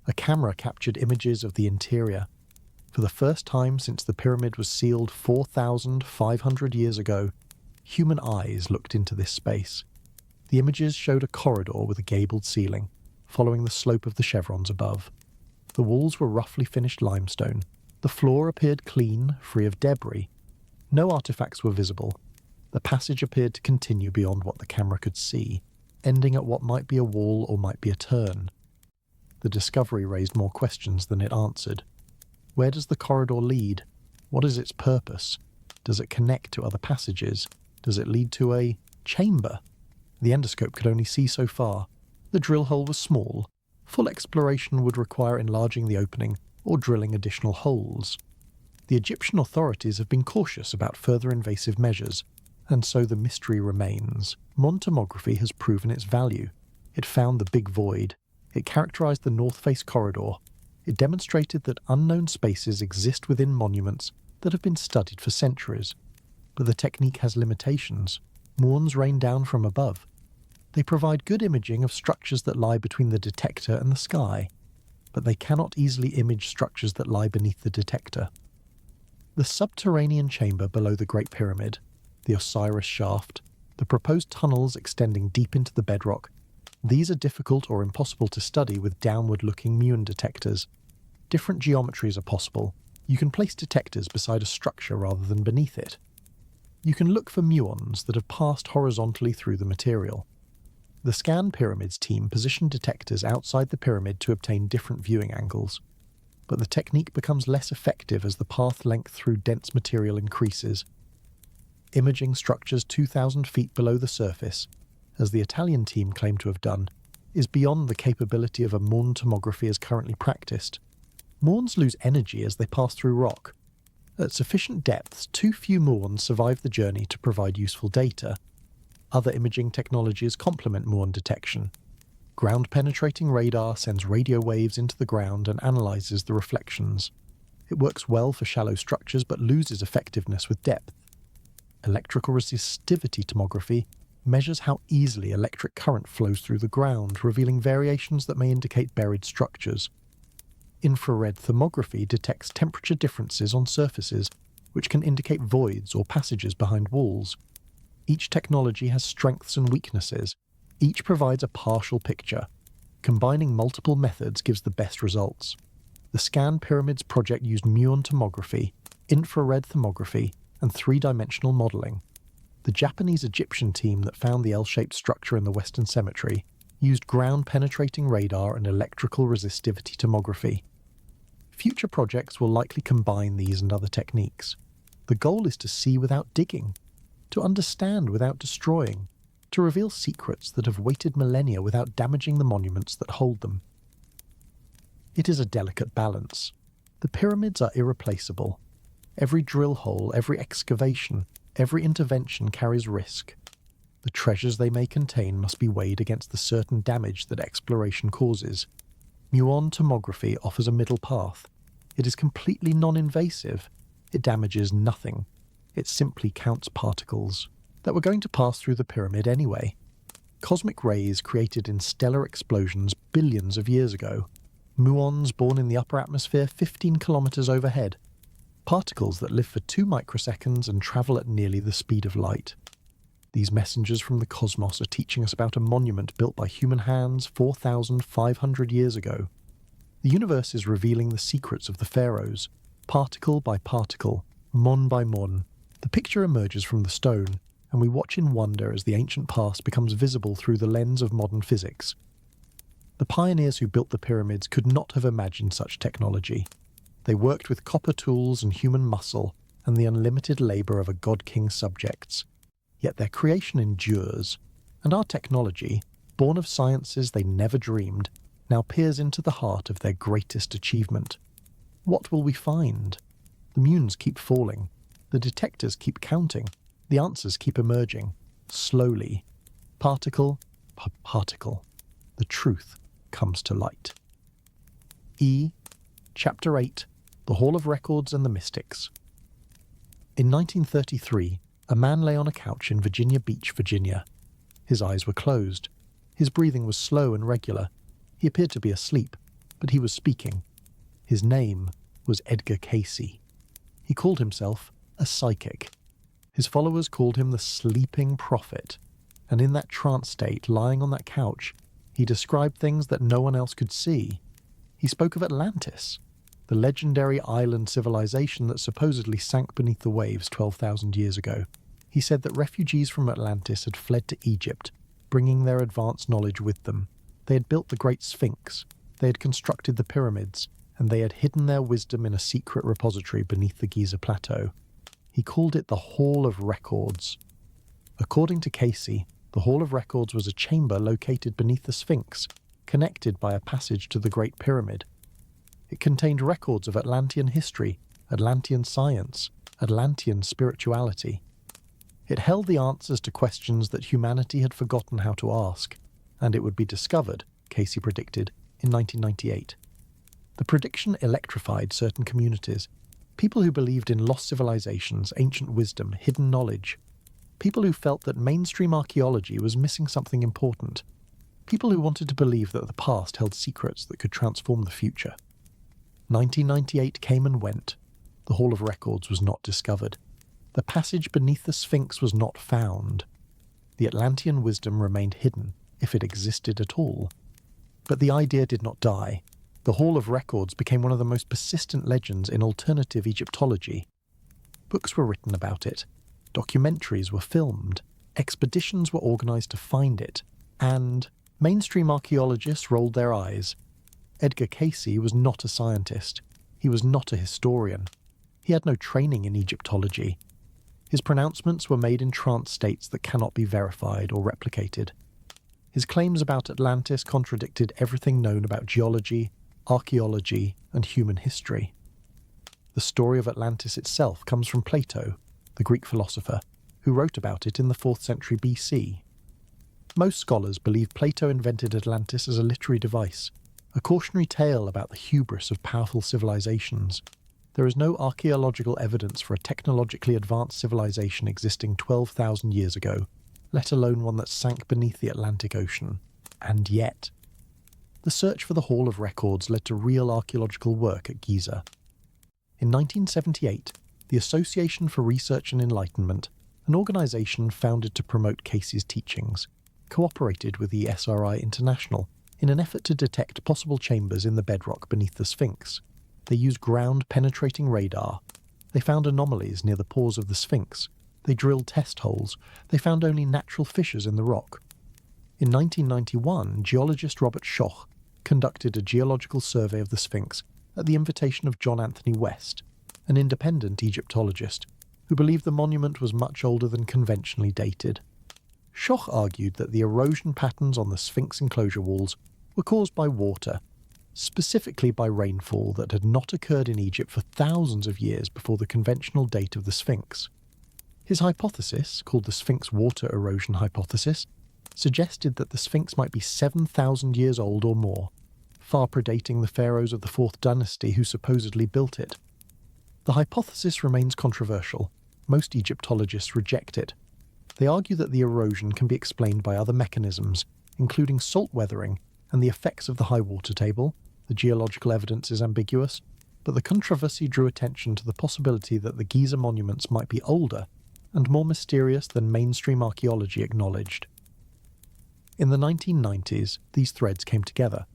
A camera captured images of the interior. For the first time since the pyramid was sealed 4,500 years ago, human eyes looked into this space. The images showed a corridor with a gabled ceiling, following the slope of the chevrons above. The walls were roughly finished limestone. The floor appeared clean, free of debris. No artifacts were visible. The passage appeared to continue beyond what the camera could see, ending at what might be a wall or might be a turn. The discovery raised more questions than it answered. Where does the corridor lead? What is its purpose? Does it connect to other passages? Does it lead to a chamber? The endoscope could only see so far. The drill hole was small. Full exploration would require enlarging the opening or drilling additional holes. The Egyptian authorities have been cautious about further invasive measures, and so the mystery remains. Muon tomography has proven its value. It found the Big Void. It characterized the north face corridor. It demonstrated that unknown spaces exist within monuments that have been studied for centuries. But the technique has limitations. Muons rain down from above. They provide good imaging of structures that lie between the detector and the sky, but they cannot easily image structures that lie beneath the detector. The subterranean chamber below the Great Pyramid, the Osiris Shaft, the proposed tunnels extending deep into the bedrock, these are difficult or impossible to study with downward-looking Muon detectors. Different geometries are possible. You can place detectors beside a structure rather than beneath it. You can look for muons that have passed horizontally through the material. The Scan Pyramids team positioned detectors outside the pyramid to obtain different viewing angles, but the technique becomes less effective as the path length through dense material increases. Imaging structures 2,000 feet below the surface, as the Italian team claim to have done, is beyond the capability of a Muon tomography as currently practiced. Muons lose energy as they pass through rock. At sufficient depths, too few muons survive the journey to provide useful data. Other imaging technologies complement muon detection. Ground-penetrating radar sends radio waves into the ground and analyzes the reflections. It works well for shallow structures but loses effectiveness with depth. Electrical resistivity tomography measures how easily electric current flows through the ground, revealing variations that may indicate buried structures. Infrared thermography detects temperature differences on surfaces, which can indicate voids or passages behind walls. Each technology has strengths and weaknesses. Each provides a partial picture. Combining multiple methods gives the best results. The Scan Pyramids project used Muon tomography, infrared thermography, and three-dimensional modelling. The Japanese-Egyptian team that found the L-shaped structure in the Western Cemetery used ground-penetrating radar and electrical resistivity tomography. Future projects will likely combine these and other techniques. The goal is to see without digging, to understand without destroying, to reveal secrets that have waited millennia without damaging the monuments that hold them. It is a delicate balance. The pyramids are irreplaceable. Every drill hole, every excavation, every intervention carries risk. The treasures they may contain must be weighed against the certain damage that exploration causes. Muon tomography offers a middle path. It is completely non-invasive. It damages nothing. It simply counts particles that were going to pass through the pyramid anyway. Cosmic rays created in stellar explosions billions of years ago. Muons born in the upper atmosphere 15 kilometers overhead. Particles that live for 2 microseconds and travel at nearly the speed of light. These messengers from the cosmos are teaching us about a monument built by human hands 4,500 years ago. The universe is revealing the secrets of the pharaohs, particle by particle, mon by mon. The picture emerges from the stone, and we watch in wonder as the ancient past becomes visible through the lens of modern physics. The pioneers who built the pyramids could not have imagined such technology. They worked with copper tools and human muscle and the unlimited labour of a god-king's subjects. Yet their creation endures, and our technology, born of sciences they never dreamed, now peers into the heart of their greatest achievement. What will we find? The moons keep falling. The detectors keep counting. The answers keep emerging. Slowly. Particle by particle. The truth comes to light. Chapter 8. The Hall of Records and the Mystics. In 1933, a man lay on a couch in Virginia Beach, Virginia. His eyes were closed. His breathing was slow and regular. He appeared to be asleep, but he was speaking. His name was Edgar Cayce. He called himself a psychic. His followers called him the sleeping prophet, and in that trance state, lying on that couch, he described things that no one else could see. He spoke of Atlantis, the legendary island civilization that supposedly sank beneath the waves 12,000 years ago. He said that refugees from Atlantis had fled to Egypt, bringing their advanced knowledge with them. They had built the Great Sphinx, they had constructed the pyramids, and they had hidden their wisdom in a secret repository beneath the Giza Plateau. He called it the Hall of Records. According to Cayce, the Hall of Records was a chamber located beneath the Sphinx, connected by a passage to the Great Pyramid. It contained records of Atlantean history, Atlantean science, Atlantean spirituality. It held the answers to questions that humanity had forgotten how to ask, and it would be discovered, Cayce predicted, in 1998. The prediction electrified certain communities, people who believed in lost civilizations, ancient wisdom, hidden knowledge, people who felt that mainstream archaeology was missing something important, people who wanted to believe that the past held secrets that could transform the future. 1998 came and went. The Hall of Records was not discovered. The passage beneath the Sphinx was not found. The Atlantean wisdom remained hidden, if it existed at all. But the idea did not die. The Hall of Records became one of the most persistent legends in alternative Egyptology. Books were written about it. Documentaries were filmed. Expeditions were organized to find it. And mainstream archaeologists rolled their eyes. Edgar Cayce was not a scientist. He was not a historian. He had no training in Egyptology. His pronouncements were made in trance states that cannot be verified or replicated. His claims about Atlantis contradicted everything known about geology, archaeology, and human history. The story of Atlantis itself comes from Plato, the Greek philosopher, who wrote about it in the 4th century BC. Most scholars believe Plato invented Atlantis as a literary device, a cautionary tale about the hubris of powerful civilizations. There is no archaeological evidence for a technologically advanced civilization existing 12,000 years ago, let alone one that sank beneath the Atlantic Ocean. And yet, the search for the Hall of Records led to real archaeological work at Giza. In 1978, the Association for Research and Enlightenment, an organization founded to promote Cayce's teachings, cooperated with the SRI International in an effort to detect possible chambers in the bedrock beneath the Sphinx. They used ground-penetrating radar. They found anomalies near the pores of the Sphinx. They drilled test holes. They found only natural fissures in the rock. In 1991, geologist Robert Schoch conducted a geological survey of the Sphinx at the invitation of John Anthony West, an independent Egyptologist, who believed the monument was much older than conventionally dated. Schoch argued that the erosion patterns on the Sphinx enclosure walls were caused by water, specifically by rainfall that had not occurred in Egypt for thousands of years before the conventional date of the Sphinx. His hypothesis, called the Sphinx water erosion hypothesis, suggested that the Sphinx might be 7,000 years old or more, far predating the pharaohs of the 4th dynasty who supposedly built it. The hypothesis remains controversial. Most Egyptologists reject it. They argue that the erosion can be explained by other mechanisms, including salt weathering and the effects of the high water table. The geological evidence is ambiguous, but the controversy drew attention to the possibility that the Giza monuments might be older and more mysterious than mainstream archaeology acknowledged. In the 1990s, these threads came together.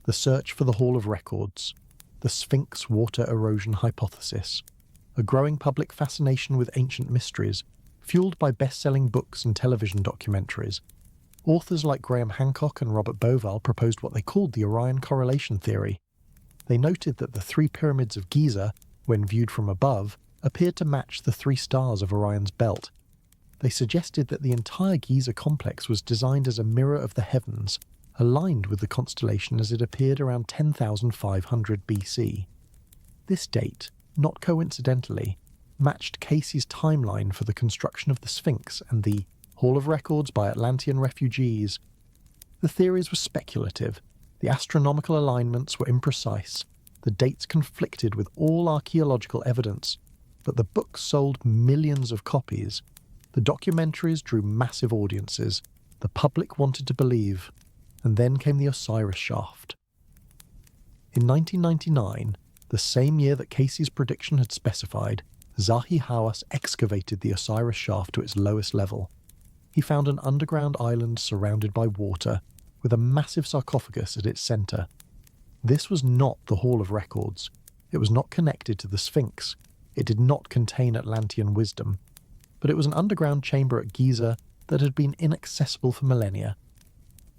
The search for the Hall of Records, the Sphinx water erosion hypothesis, a growing public fascination with ancient mysteries, fueled by best-selling books and television documentaries. Authors like Graham Hancock and Robert Bauval proposed what they called the Orion correlation theory. They noted that the 3 pyramids of Giza, when viewed from above, appeared to match the 3 stars of Orion's belt. They suggested that the entire Giza complex was designed as a mirror of the heavens, aligned with the constellation as it appeared around 10,500 BC. This date, not coincidentally, matched Casey's timeline for the construction of the Sphinx and the Hall of Records by Atlantean refugees. The theories were speculative, the astronomical alignments were imprecise, the dates conflicted with all archaeological evidence, but the books sold millions of copies. The documentaries drew massive audiences. The public wanted to believe. And then came the Osiris Shaft. In 1999, the same year that Casey's prediction had specified, Zahi Hawass excavated the Osiris Shaft to its lowest level. He found an underground island surrounded by water, with a massive sarcophagus at its centre. This was not the Hall of Records. It was not connected to the Sphinx. It did not contain Atlantean wisdom. But it was an underground chamber at Giza that had been inaccessible for millennia.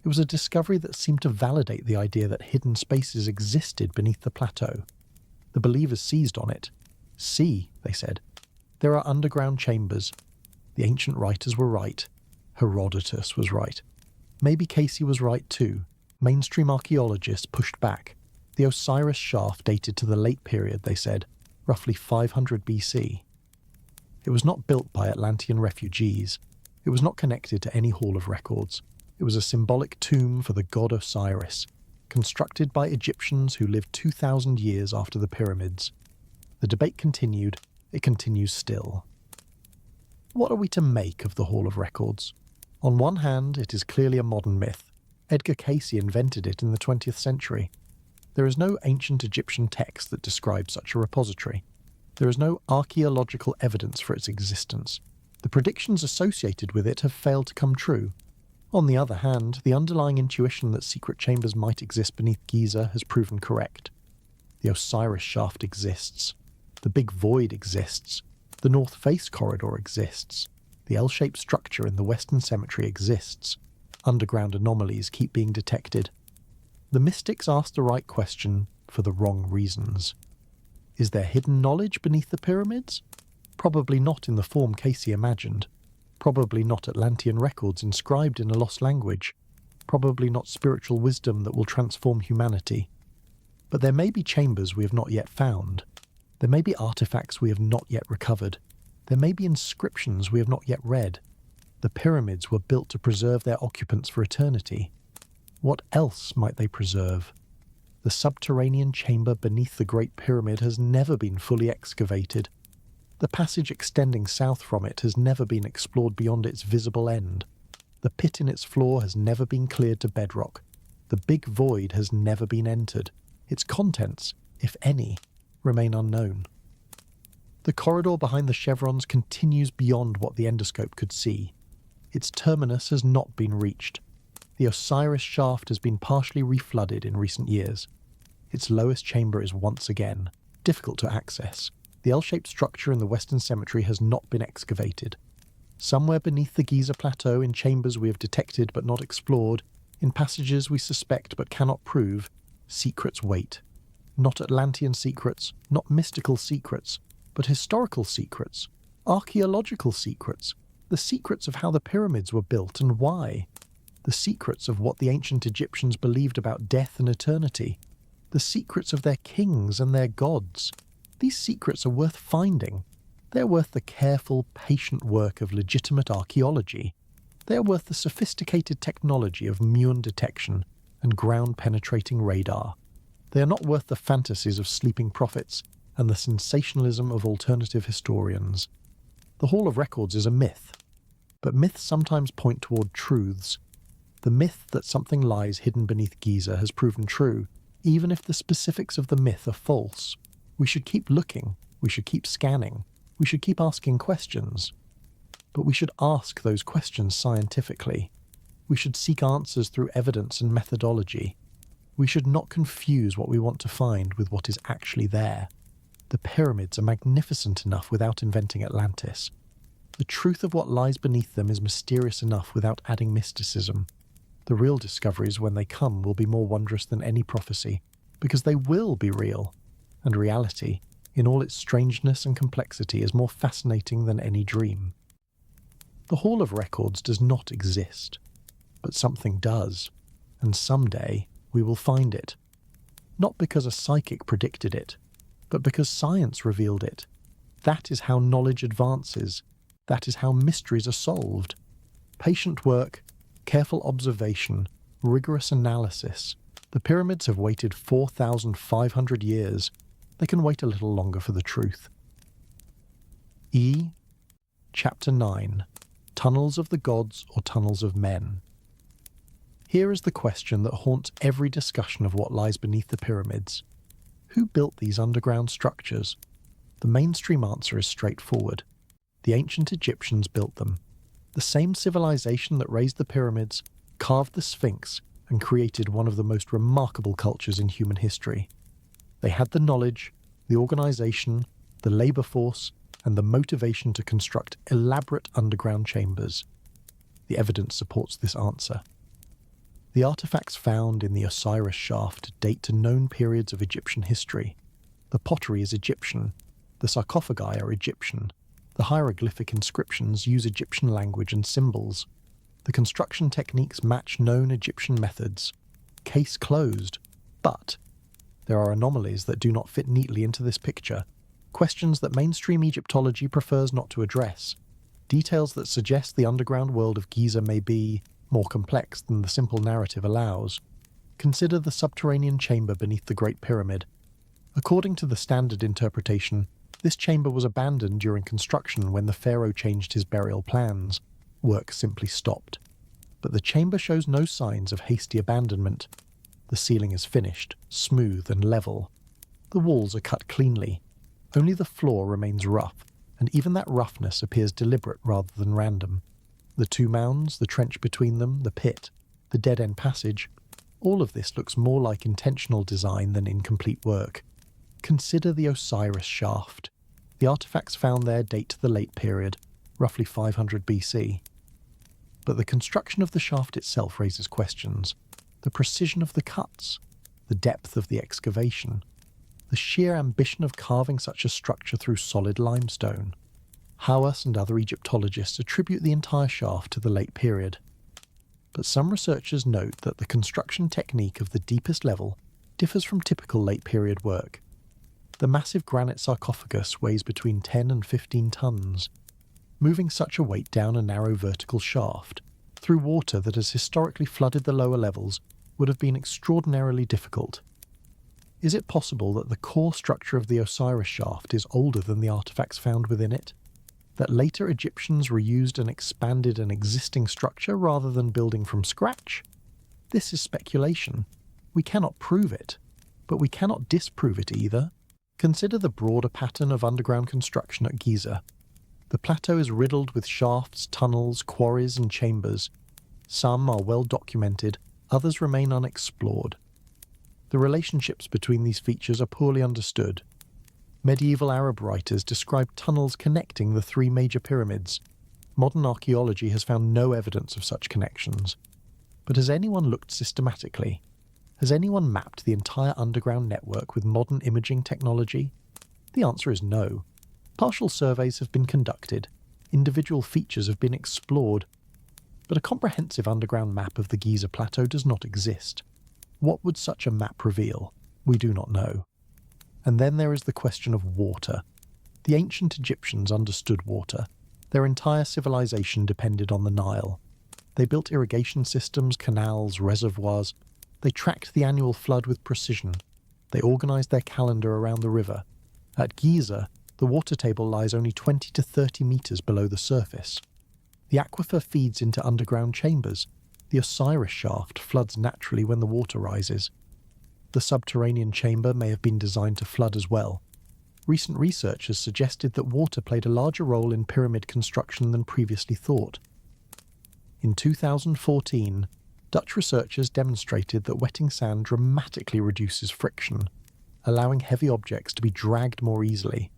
It was a discovery that seemed to validate the idea that hidden spaces existed beneath the plateau. The believers seized on it. See, they said, there are underground chambers. The ancient writers were right. Herodotus was right. Maybe Casey was right too. Mainstream archaeologists pushed back. The Osiris Shaft dated to the late period, they said, roughly 500 BC. It was not built by Atlantean refugees. It was not connected to any Hall of Records. It was a symbolic tomb for the god Osiris, constructed by Egyptians who lived 2,000 years after the pyramids. The debate continued. It continues still. What are we to make of the Hall of Records? On one hand, it is clearly a modern myth. Edgar Cayce invented it in the 20th century. There is no ancient Egyptian text that describes such a repository. There is no archaeological evidence for its existence. The predictions associated with it have failed to come true. On the other hand, the underlying intuition that secret chambers might exist beneath Giza has proven correct. The Osiris Shaft exists. The Big Void exists. The North Face Corridor exists. The L-shaped structure in the Western Cemetery exists. Underground anomalies keep being detected. The mystics asked the right question for the wrong reasons. Is there hidden knowledge beneath the pyramids? Probably not in the form Cayce imagined. Probably not Atlantean records inscribed in a lost language. Probably not spiritual wisdom that will transform humanity. But there may be chambers we have not yet found. There may be artifacts we have not yet recovered. There may be inscriptions we have not yet read. The pyramids were built to preserve their occupants for eternity. What else might they preserve? The subterranean chamber beneath the Great Pyramid has never been fully excavated. The passage extending south from it has never been explored beyond its visible end. The pit in its floor has never been cleared to bedrock. The Big Void has never been entered. Its contents, if any, remain unknown. The corridor behind the chevrons continues beyond what the endoscope could see. Its terminus has not been reached. The Osiris Shaft has been partially reflooded in recent years. Its lowest chamber is once again difficult to access. The L-shaped structure in the Western Cemetery has not been excavated. Somewhere beneath the Giza Plateau, in chambers we have detected but not explored, in passages we suspect but cannot prove, secrets wait. Not Atlantean secrets, not mystical secrets, but historical secrets, archaeological secrets, the secrets of how the pyramids were built and why, the secrets of what the ancient Egyptians believed about death and eternity, the secrets of their kings and their gods. These secrets are worth finding. They're worth the careful, patient work of legitimate archaeology. They are worth the sophisticated technology of Muon detection and ground-penetrating radar. They are not worth the fantasies of sleeping prophets and the sensationalism of alternative historians. The Hall of Records is a myth, but myths sometimes point toward truths. The myth that something lies hidden beneath Giza has proven true, even if the specifics of the myth are false. We should keep looking, we should keep scanning, we should keep asking questions. But we should ask those questions scientifically. We should seek answers through evidence and methodology. We should not confuse what we want to find with what is actually there. The pyramids are magnificent enough without inventing Atlantis. The truth of what lies beneath them is mysterious enough without adding mysticism. The real discoveries, when they come, will be more wondrous than any prophecy, because they will be real, and reality, in all its strangeness and complexity, is more fascinating than any dream. The Hall of Records does not exist, but something does, and someday we will find it. Not because a psychic predicted it, but because science revealed it. That is how knowledge advances. That is how mysteries are solved. Patient work, careful observation, rigorous analysis. The pyramids have waited 4,500 years. They can wait a little longer for the truth. Chapter 9. Tunnels of the Gods or Tunnels of Men. Here is the question that haunts every discussion of what lies beneath the pyramids. Who built these underground structures? The mainstream answer is straightforward. The ancient Egyptians built them. The same civilization that raised the pyramids, carved the Sphinx, and created one of the most remarkable cultures in human history. They had the knowledge, the organization, the labor force, and the motivation to construct elaborate underground chambers. The evidence supports this answer. The artifacts found in the Osiris Shaft date to known periods of Egyptian history. The pottery is Egyptian. The sarcophagi are Egyptian. The hieroglyphic inscriptions use Egyptian language and symbols. The construction techniques match known Egyptian methods. Case closed. But there are anomalies that do not fit neatly into this picture. Questions that mainstream Egyptology prefers not to address. Details that suggest the underground world of Giza may be more complex than the simple narrative allows. Consider the subterranean chamber beneath the Great Pyramid. According to the standard interpretation, this chamber was abandoned during construction when the pharaoh changed his burial plans. Work simply stopped. But the chamber shows no signs of hasty abandonment. The ceiling is finished, smooth and level. The walls are cut cleanly. Only the floor remains rough, and even that roughness appears deliberate rather than random. The two mounds, the trench between them, the pit, the dead-end passage, all of this looks more like intentional design than incomplete work. Consider the Osiris Shaft. The artifacts found there date to the late period, roughly 500 BC. But the construction of the shaft itself raises questions. The precision of the cuts, the depth of the excavation, the sheer ambition of carving such a structure through solid limestone. Hawass and other Egyptologists attribute the entire shaft to the late period. But some researchers note that the construction technique of the deepest level differs from typical late period work. The massive granite sarcophagus weighs between 10 and 15 tons. Moving such a weight down a narrow vertical shaft, through water that has historically flooded the lower levels, would have been extraordinarily difficult. Is it possible that the core structure of the Osiris Shaft is older than the artifacts found within it? That later Egyptians reused and expanded an existing structure rather than building from scratch? This is speculation. We cannot prove it, but we cannot disprove it either. Consider the broader pattern of underground construction at Giza. The plateau is riddled with shafts, tunnels, quarries, and chambers. Some are well documented, others remain unexplored. The relationships between these features are poorly understood. Medieval Arab writers describe tunnels connecting the three major pyramids. Modern archaeology has found no evidence of such connections. But has anyone looked systematically? Has anyone mapped the entire underground network with modern imaging technology? The answer is no. Partial surveys have been conducted, individual features have been explored, but a comprehensive underground map of the Giza Plateau does not exist. What would such a map reveal? We do not know. And then there is the question of water. The ancient Egyptians understood water. Their entire civilization depended on the Nile. They built irrigation systems, canals, reservoirs. They tracked the annual flood with precision. They organized their calendar around the river. At Giza, the water table lies only 20 to 30 meters below the surface. The aquifer feeds into underground chambers. The Osiris Shaft floods naturally when the water rises. The subterranean chamber may have been designed to flood as well. Recent research has suggested that water played a larger role in pyramid construction than previously thought. In 2014, Dutch researchers demonstrated that wetting sand dramatically reduces friction, allowing heavy objects to be dragged more easily.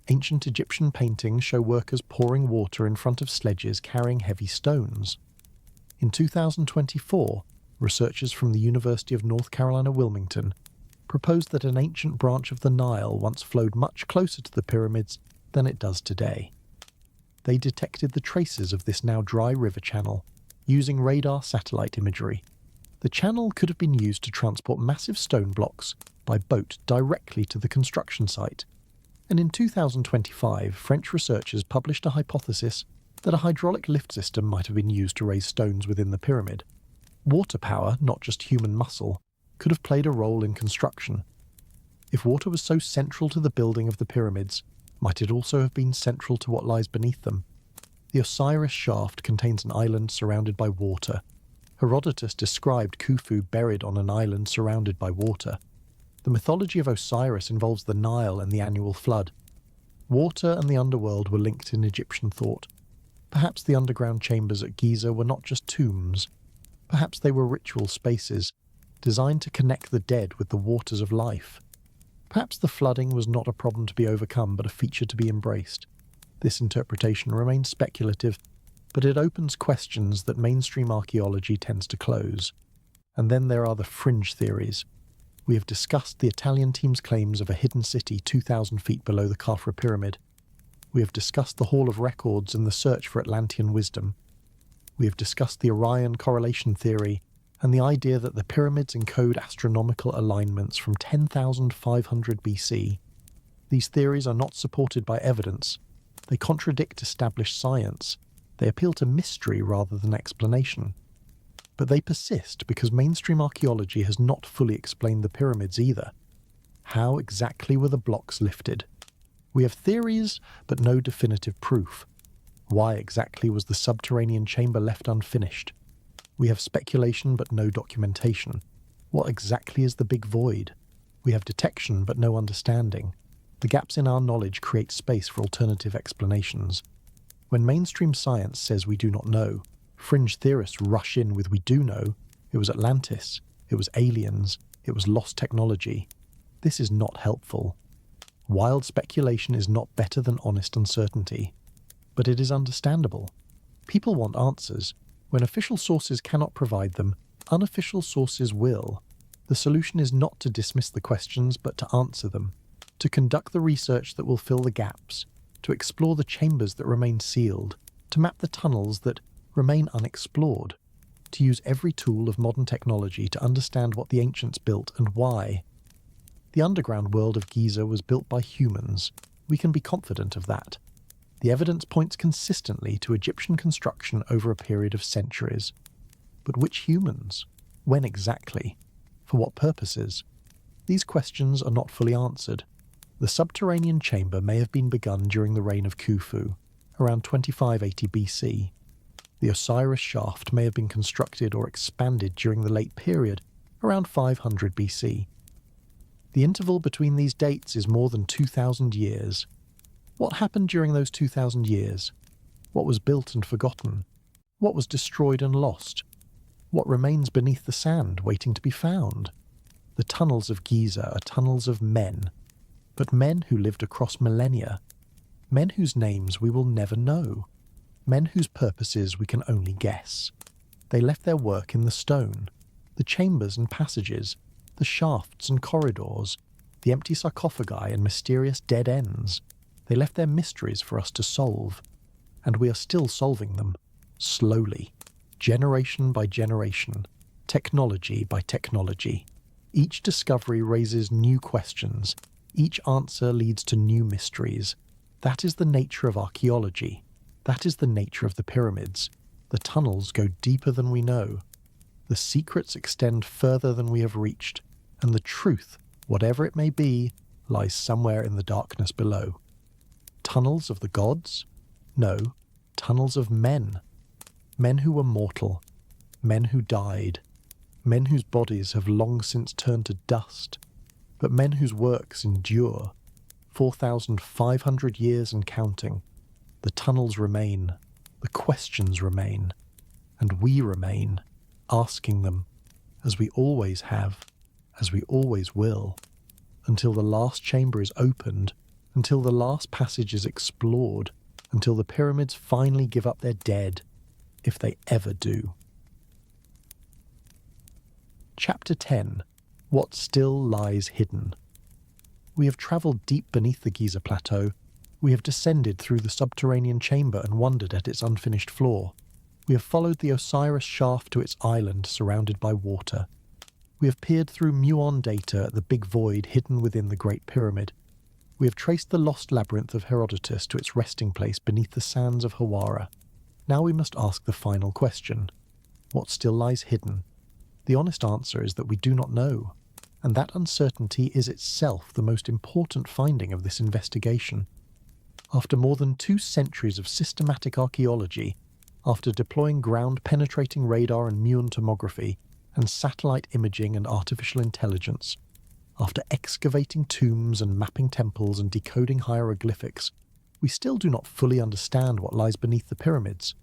Ancient Egyptian paintings show workers pouring water in front of sledges carrying heavy stones. In 2024, researchers from the University of North Carolina, Wilmington, proposed that an ancient branch of the Nile once flowed much closer to the pyramids than it does today. They detected the traces of this now dry river channel using radar satellite imagery. The channel could have been used to transport massive stone blocks by boat directly to the construction site. And in 2025, French researchers published a hypothesis that a hydraulic lift system might have been used to raise stones within the pyramid. Water power, not just human muscle, could have played a role in construction. If water was so central to the building of the pyramids, might it also have been central to what lies beneath them? The Osiris Shaft contains an island surrounded by water. Herodotus described Khufu buried on an island surrounded by water. The mythology of Osiris involves the Nile and the annual flood. Water and the underworld were linked in Egyptian thought. Perhaps the underground chambers at Giza were not just tombs. Perhaps they were ritual spaces, designed to connect the dead with the waters of life. Perhaps the flooding was not a problem to be overcome, but a feature to be embraced. This interpretation remains speculative, but it opens questions that mainstream archaeology tends to close. And then there are the fringe theories. We have discussed the Italian team's claims of a hidden city 2,000 feet below the Khafra Pyramid. We have discussed the Hall of Records and the search for Atlantean wisdom. We have discussed the Orion correlation theory and the idea that the pyramids encode astronomical alignments from 10,500 BC. These theories are not supported by evidence. They contradict established science. They appeal to mystery rather than explanation. But they persist because mainstream archaeology has not fully explained the pyramids either. How exactly were the blocks lifted? We have theories, but no definitive proof. Why exactly was the subterranean chamber left unfinished? We have speculation, but no documentation. What exactly is the big void? We have detection, but no understanding. The gaps in our knowledge create space for alternative explanations. When mainstream science says we do not know, fringe theorists rush in with "we do know." It was Atlantis, it was aliens, it was lost technology. This is not helpful. Wild speculation is not better than honest uncertainty. But it is understandable. People want answers. When official sources cannot provide them, unofficial sources will. The solution is not to dismiss the questions, but to answer them. To conduct the research that will fill the gaps. To explore the chambers that remain sealed. To map the tunnels that remain unexplored. To use every tool of modern technology to understand what the ancients built and why. The underground world of Giza was built by humans. We can be confident of that. The evidence points consistently to Egyptian construction over a period of centuries. But which humans? When exactly? For what purposes? These questions are not fully answered. The subterranean chamber may have been begun during the reign of Khufu, around 2580 BC. The Osiris Shaft may have been constructed or expanded during the late period, around 500 BC. The interval between these dates is more than 2,000 years. What happened during those 2,000 years? What was built and forgotten? What was destroyed and lost? What remains beneath the sand, waiting to be found? The tunnels of Giza are tunnels of men, but men who lived across millennia. Men whose names we will never know. Men whose purposes we can only guess. They left their work in the stone. The chambers and passages, the shafts and corridors, the empty sarcophagi and mysterious dead ends. They left their mysteries for us to solve, and we are still solving them, slowly, generation by generation, technology by technology. Each discovery raises new questions. Each answer leads to new mysteries. That is the nature of archaeology. That is the nature of the pyramids. The tunnels go deeper than we know. The secrets extend further than we have reached, and the truth, whatever it may be, lies somewhere in the darkness below. Tunnels of the gods? No, tunnels of men. Men who were mortal. Men who died. Men whose bodies have long since turned to dust. But men whose works endure. 4,500 years and counting. The tunnels remain. The questions remain. And we remain, asking them, as we always have, as we always will, until the last chamber is opened, until the last passage is explored, until the pyramids finally give up their dead, if they ever do. Chapter 10. What Still Lies Hidden. We have travelled deep beneath the Giza Plateau. We have descended through the subterranean chamber and wondered at its unfinished floor. We have followed the Osiris Shaft to its island surrounded by water. We have peered through Muon data at the big void hidden within the Great Pyramid. We have traced the lost labyrinth of Herodotus to its resting place beneath the sands of Hawara. Now we must ask the final question. What still lies hidden? The honest answer is that we do not know, and that uncertainty is itself the most important finding of this investigation. After more than 2 centuries of systematic archaeology, after deploying ground-penetrating radar and Muon tomography, and satellite imaging and artificial intelligence, after excavating tombs and mapping temples and decoding hieroglyphics, we still do not fully understand what lies beneath the pyramids.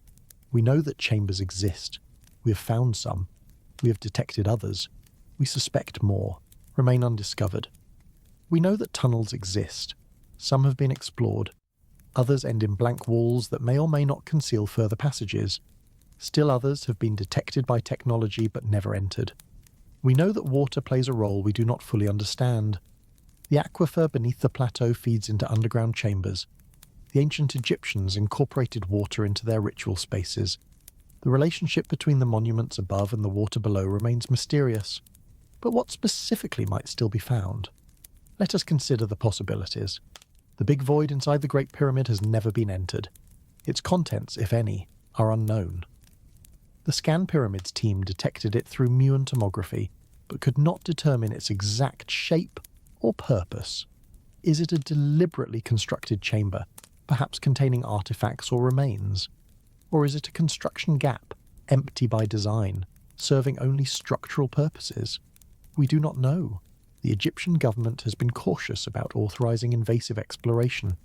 We know that chambers exist. We have found some. We have detected others. We suspect more, remain undiscovered. We know that tunnels exist. Some have been explored. Others end in blank walls that may or may not conceal further passages. Still others have been detected by technology but never entered. We know that water plays a role we do not fully understand. The aquifer beneath the plateau feeds into underground chambers. The ancient Egyptians incorporated water into their ritual spaces. The relationship between the monuments above and the water below remains mysterious. But what specifically might still be found? Let us consider the possibilities. The big void inside the Great Pyramid has never been entered. Its contents, if any, are unknown. The Scan Pyramids team detected it through Muon tomography, but could not determine its exact shape or purpose. Is it a deliberately constructed chamber, perhaps containing artifacts or remains? Or is it a construction gap, empty by design, serving only structural purposes? We do not know. The Egyptian government has been cautious about authorizing invasive exploration.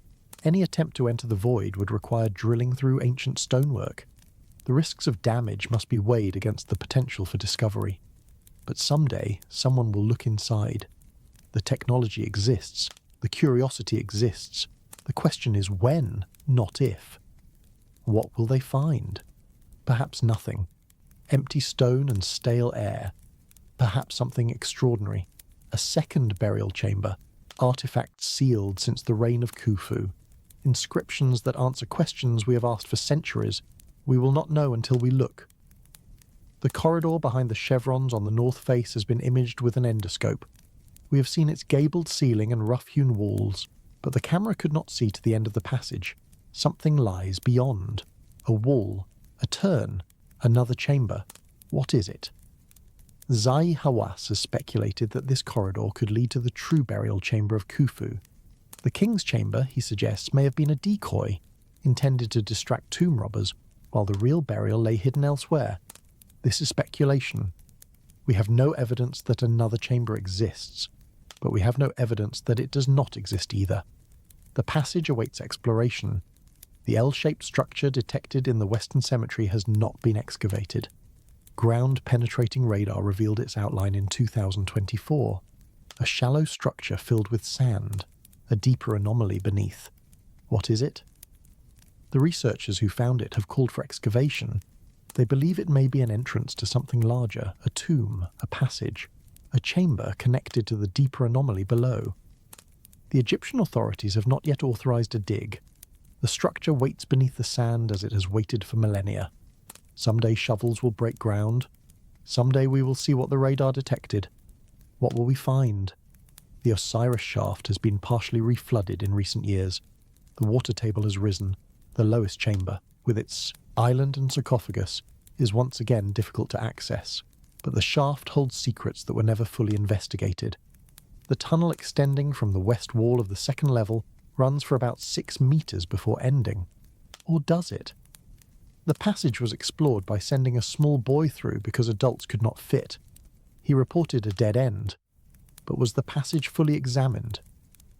Any attempt to enter the void would require drilling through ancient stonework. The risks of damage must be weighed against the potential for discovery. But someday, someone will look inside. The technology exists. The curiosity exists. The question is when, not if. What will they find? Perhaps nothing. Empty stone and stale air. Perhaps something extraordinary. A second burial chamber. Artifacts sealed since the reign of Khufu. Inscriptions that answer questions we have asked for centuries. We will not know until we look. The corridor behind the chevrons on the north face has been imaged with an endoscope. We have seen its gabled ceiling and rough-hewn walls, but the camera could not see to the end of the passage. Something lies beyond. A wall, a turn, another chamber. What is it? Zahi Hawass has speculated that this corridor could lead to the true burial chamber of Khufu. The king's chamber, he suggests, may have been a decoy, intended to distract tomb robbers, while the real burial lay hidden elsewhere. This is speculation. We have no evidence that another chamber exists, but we have no evidence that it does not exist either. The passage awaits exploration. The L-shaped structure detected in the Western Cemetery has not been excavated. Ground-penetrating radar revealed its outline in 2024. A shallow structure filled with sand, a deeper anomaly beneath. What is it? The researchers who found it have called for excavation. They believe it may be an entrance to something larger, a tomb, a passage, a chamber connected to the deeper anomaly below. The Egyptian authorities have not yet authorized a dig. The structure waits beneath the sand as it has waited for millennia. Someday shovels will break ground. Someday we will see what the radar detected. What will we find? The Osiris Shaft has been partially reflooded in recent years. The water table has risen. The lowest chamber, with its island and sarcophagus, is once again difficult to access, but the shaft holds secrets that were never fully investigated. The tunnel extending from the west wall of the second level runs for about 6 meters before ending. Or does it? The passage was explored by sending a small boy through because adults could not fit. He reported a dead end. But was the passage fully examined?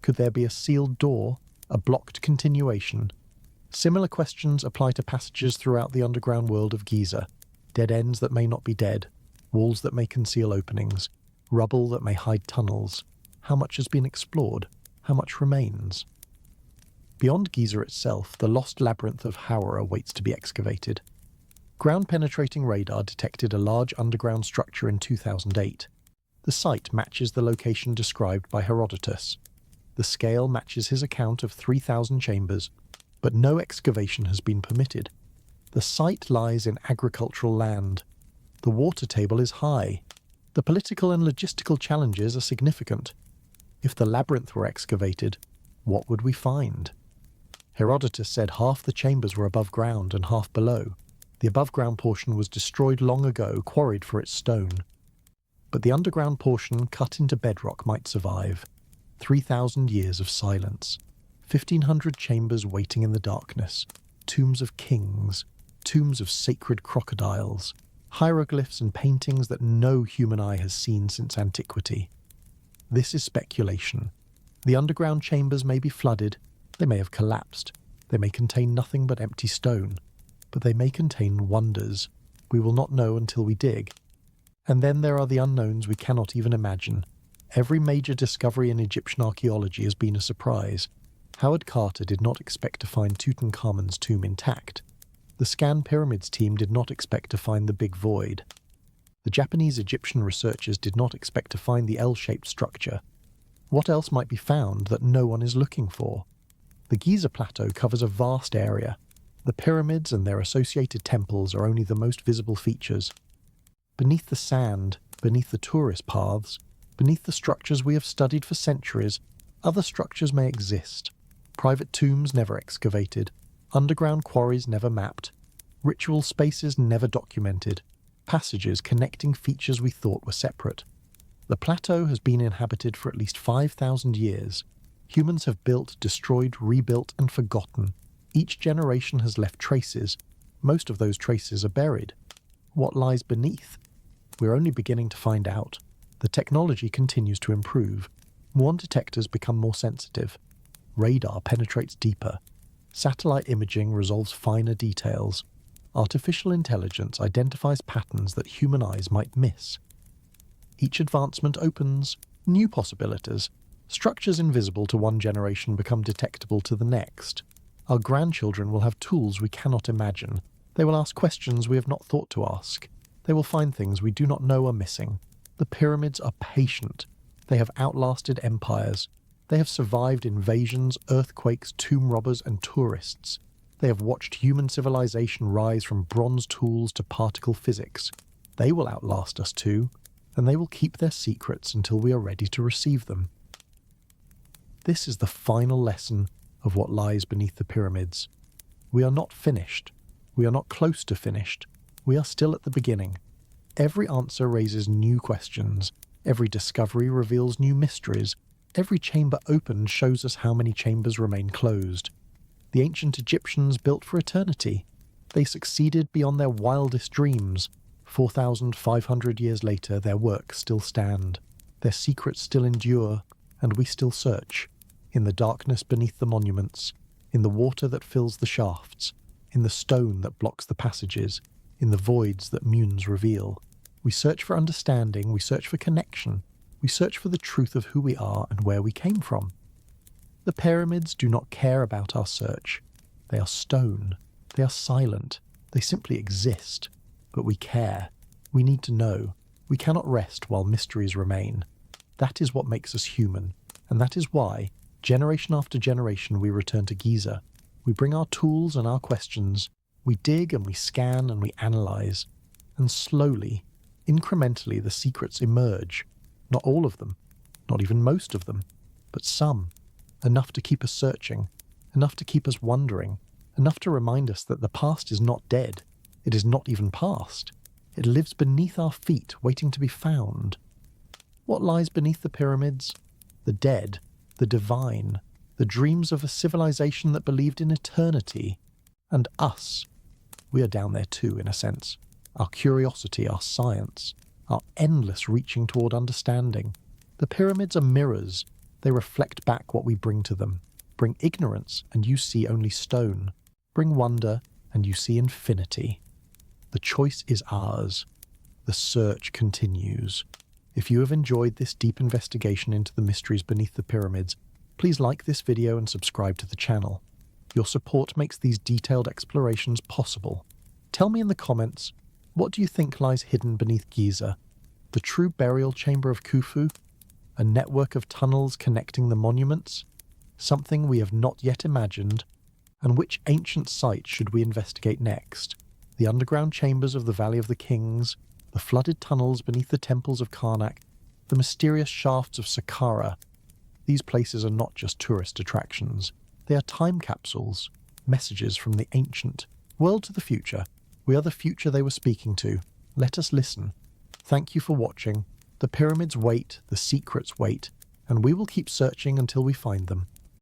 Could there be a sealed door, a blocked continuation? Similar questions apply to passages throughout the underground world of Giza. Dead ends that may not be dead, walls that may conceal openings, rubble that may hide tunnels. How much has been explored? How much remains? Beyond Giza itself, the lost labyrinth of Hawara waits to be excavated. Ground-penetrating radar detected a large underground structure in 2008. The site matches the location described by Herodotus. The scale matches his account of 3,000 chambers, but no excavation has been permitted. The site lies in agricultural land. The water table is high. The political and logistical challenges are significant. If the labyrinth were excavated, what would we find? Herodotus said half the chambers were above ground and half below. The above-ground portion was destroyed long ago, quarried for its stone. But the underground portion, cut into bedrock, might survive. 3,000 years of silence. 1,500 chambers waiting in the darkness. Tombs of kings. Tombs of sacred crocodiles. Hieroglyphs and paintings that no human eye has seen since antiquity. This is speculation. The underground chambers may be flooded. They may have collapsed. They may contain nothing but empty stone. But they may contain wonders. We will not know until we dig. And then there are the unknowns we cannot even imagine. Every major discovery in Egyptian archaeology has been a surprise. Howard Carter did not expect to find Tutankhamun's tomb intact. The Scan Pyramids team did not expect to find the Big Void. The Japanese Egyptian researchers did not expect to find the L-shaped structure. What else might be found that no one is looking for? The Giza Plateau covers a vast area. The pyramids and their associated temples are only the most visible features. Beneath the sand, beneath the tourist paths, beneath the structures we have studied for centuries, other structures may exist. Private tombs never excavated, underground quarries never mapped, ritual spaces never documented, passages connecting features we thought were separate. The plateau has been inhabited for at least 5,000 years. Humans have built, destroyed, rebuilt, and forgotten. Each generation has left traces. Most of those traces are buried. What lies beneath? We're only beginning to find out. The technology continues to improve. Muon detectors become more sensitive. Radar penetrates deeper. Satellite imaging resolves finer details. Artificial intelligence identifies patterns that human eyes might miss. Each advancement opens new possibilities. Structures invisible to one generation become detectable to the next. Our grandchildren will have tools we cannot imagine. They will ask questions we have not thought to ask. They will find things we do not know are missing. The pyramids are patient. They have outlasted empires. They have survived invasions, earthquakes, tomb robbers, and tourists. They have watched human civilization rise from bronze tools to particle physics. They will outlast us too, and they will keep their secrets until we are ready to receive them. This is the final lesson of what lies beneath the pyramids. We are not finished. We are not close to finished. We are still at the beginning. Every answer raises new questions. Every discovery reveals new mysteries. Every chamber opened shows us how many chambers remain closed. The ancient Egyptians built for eternity. They succeeded beyond their wildest dreams. 4,500 years later, their works still stand. Their secrets still endure, and we still search. In the darkness beneath the monuments, in the water that fills the shafts, in the stone that blocks the passages, in the voids that Muons reveal. We search for understanding, we search for connection, we search for the truth of who we are and where we came from. The pyramids do not care about our search. They are stone. They are silent. They simply exist. But we care. We need to know. We cannot rest while mysteries remain. That is what makes us human, and that is why, generation after generation, we return to Giza. We bring our tools and our questions. We dig and we scan and we analyze. And slowly, incrementally, the secrets emerge. Not all of them, not even most of them, but some. Enough to keep us searching, enough to keep us wondering, enough to remind us that the past is not dead. It is not even past. It lives beneath our feet, waiting to be found. What lies beneath the pyramids? The dead, the divine, the dreams of a civilization that believed in eternity. And us. We are down there too, in a sense. Our curiosity, our science, our endless reaching toward understanding. The pyramids are mirrors. They reflect back what we bring to them. Bring ignorance, and you see only stone. Bring wonder, and you see infinity. The choice is ours. The search continues. If you have enjoyed this deep investigation into the mysteries beneath the pyramids, please like this video and subscribe to the channel. Your support makes these detailed explorations possible. Tell me in the comments, what do you think lies hidden beneath Giza? The true burial chamber of Khufu? A network of tunnels connecting the monuments? Something we have not yet imagined? And which ancient site should we investigate next? The underground chambers of the Valley of the Kings, the flooded tunnels beneath the temples of Karnak, the mysterious shafts of Saqqara. These places are not just tourist attractions. They are time capsules, messages from the ancient world to the future. We are the future they were speaking to. Let us listen. Thank you for watching. The pyramids wait, the secrets wait, and we will keep searching until we find them.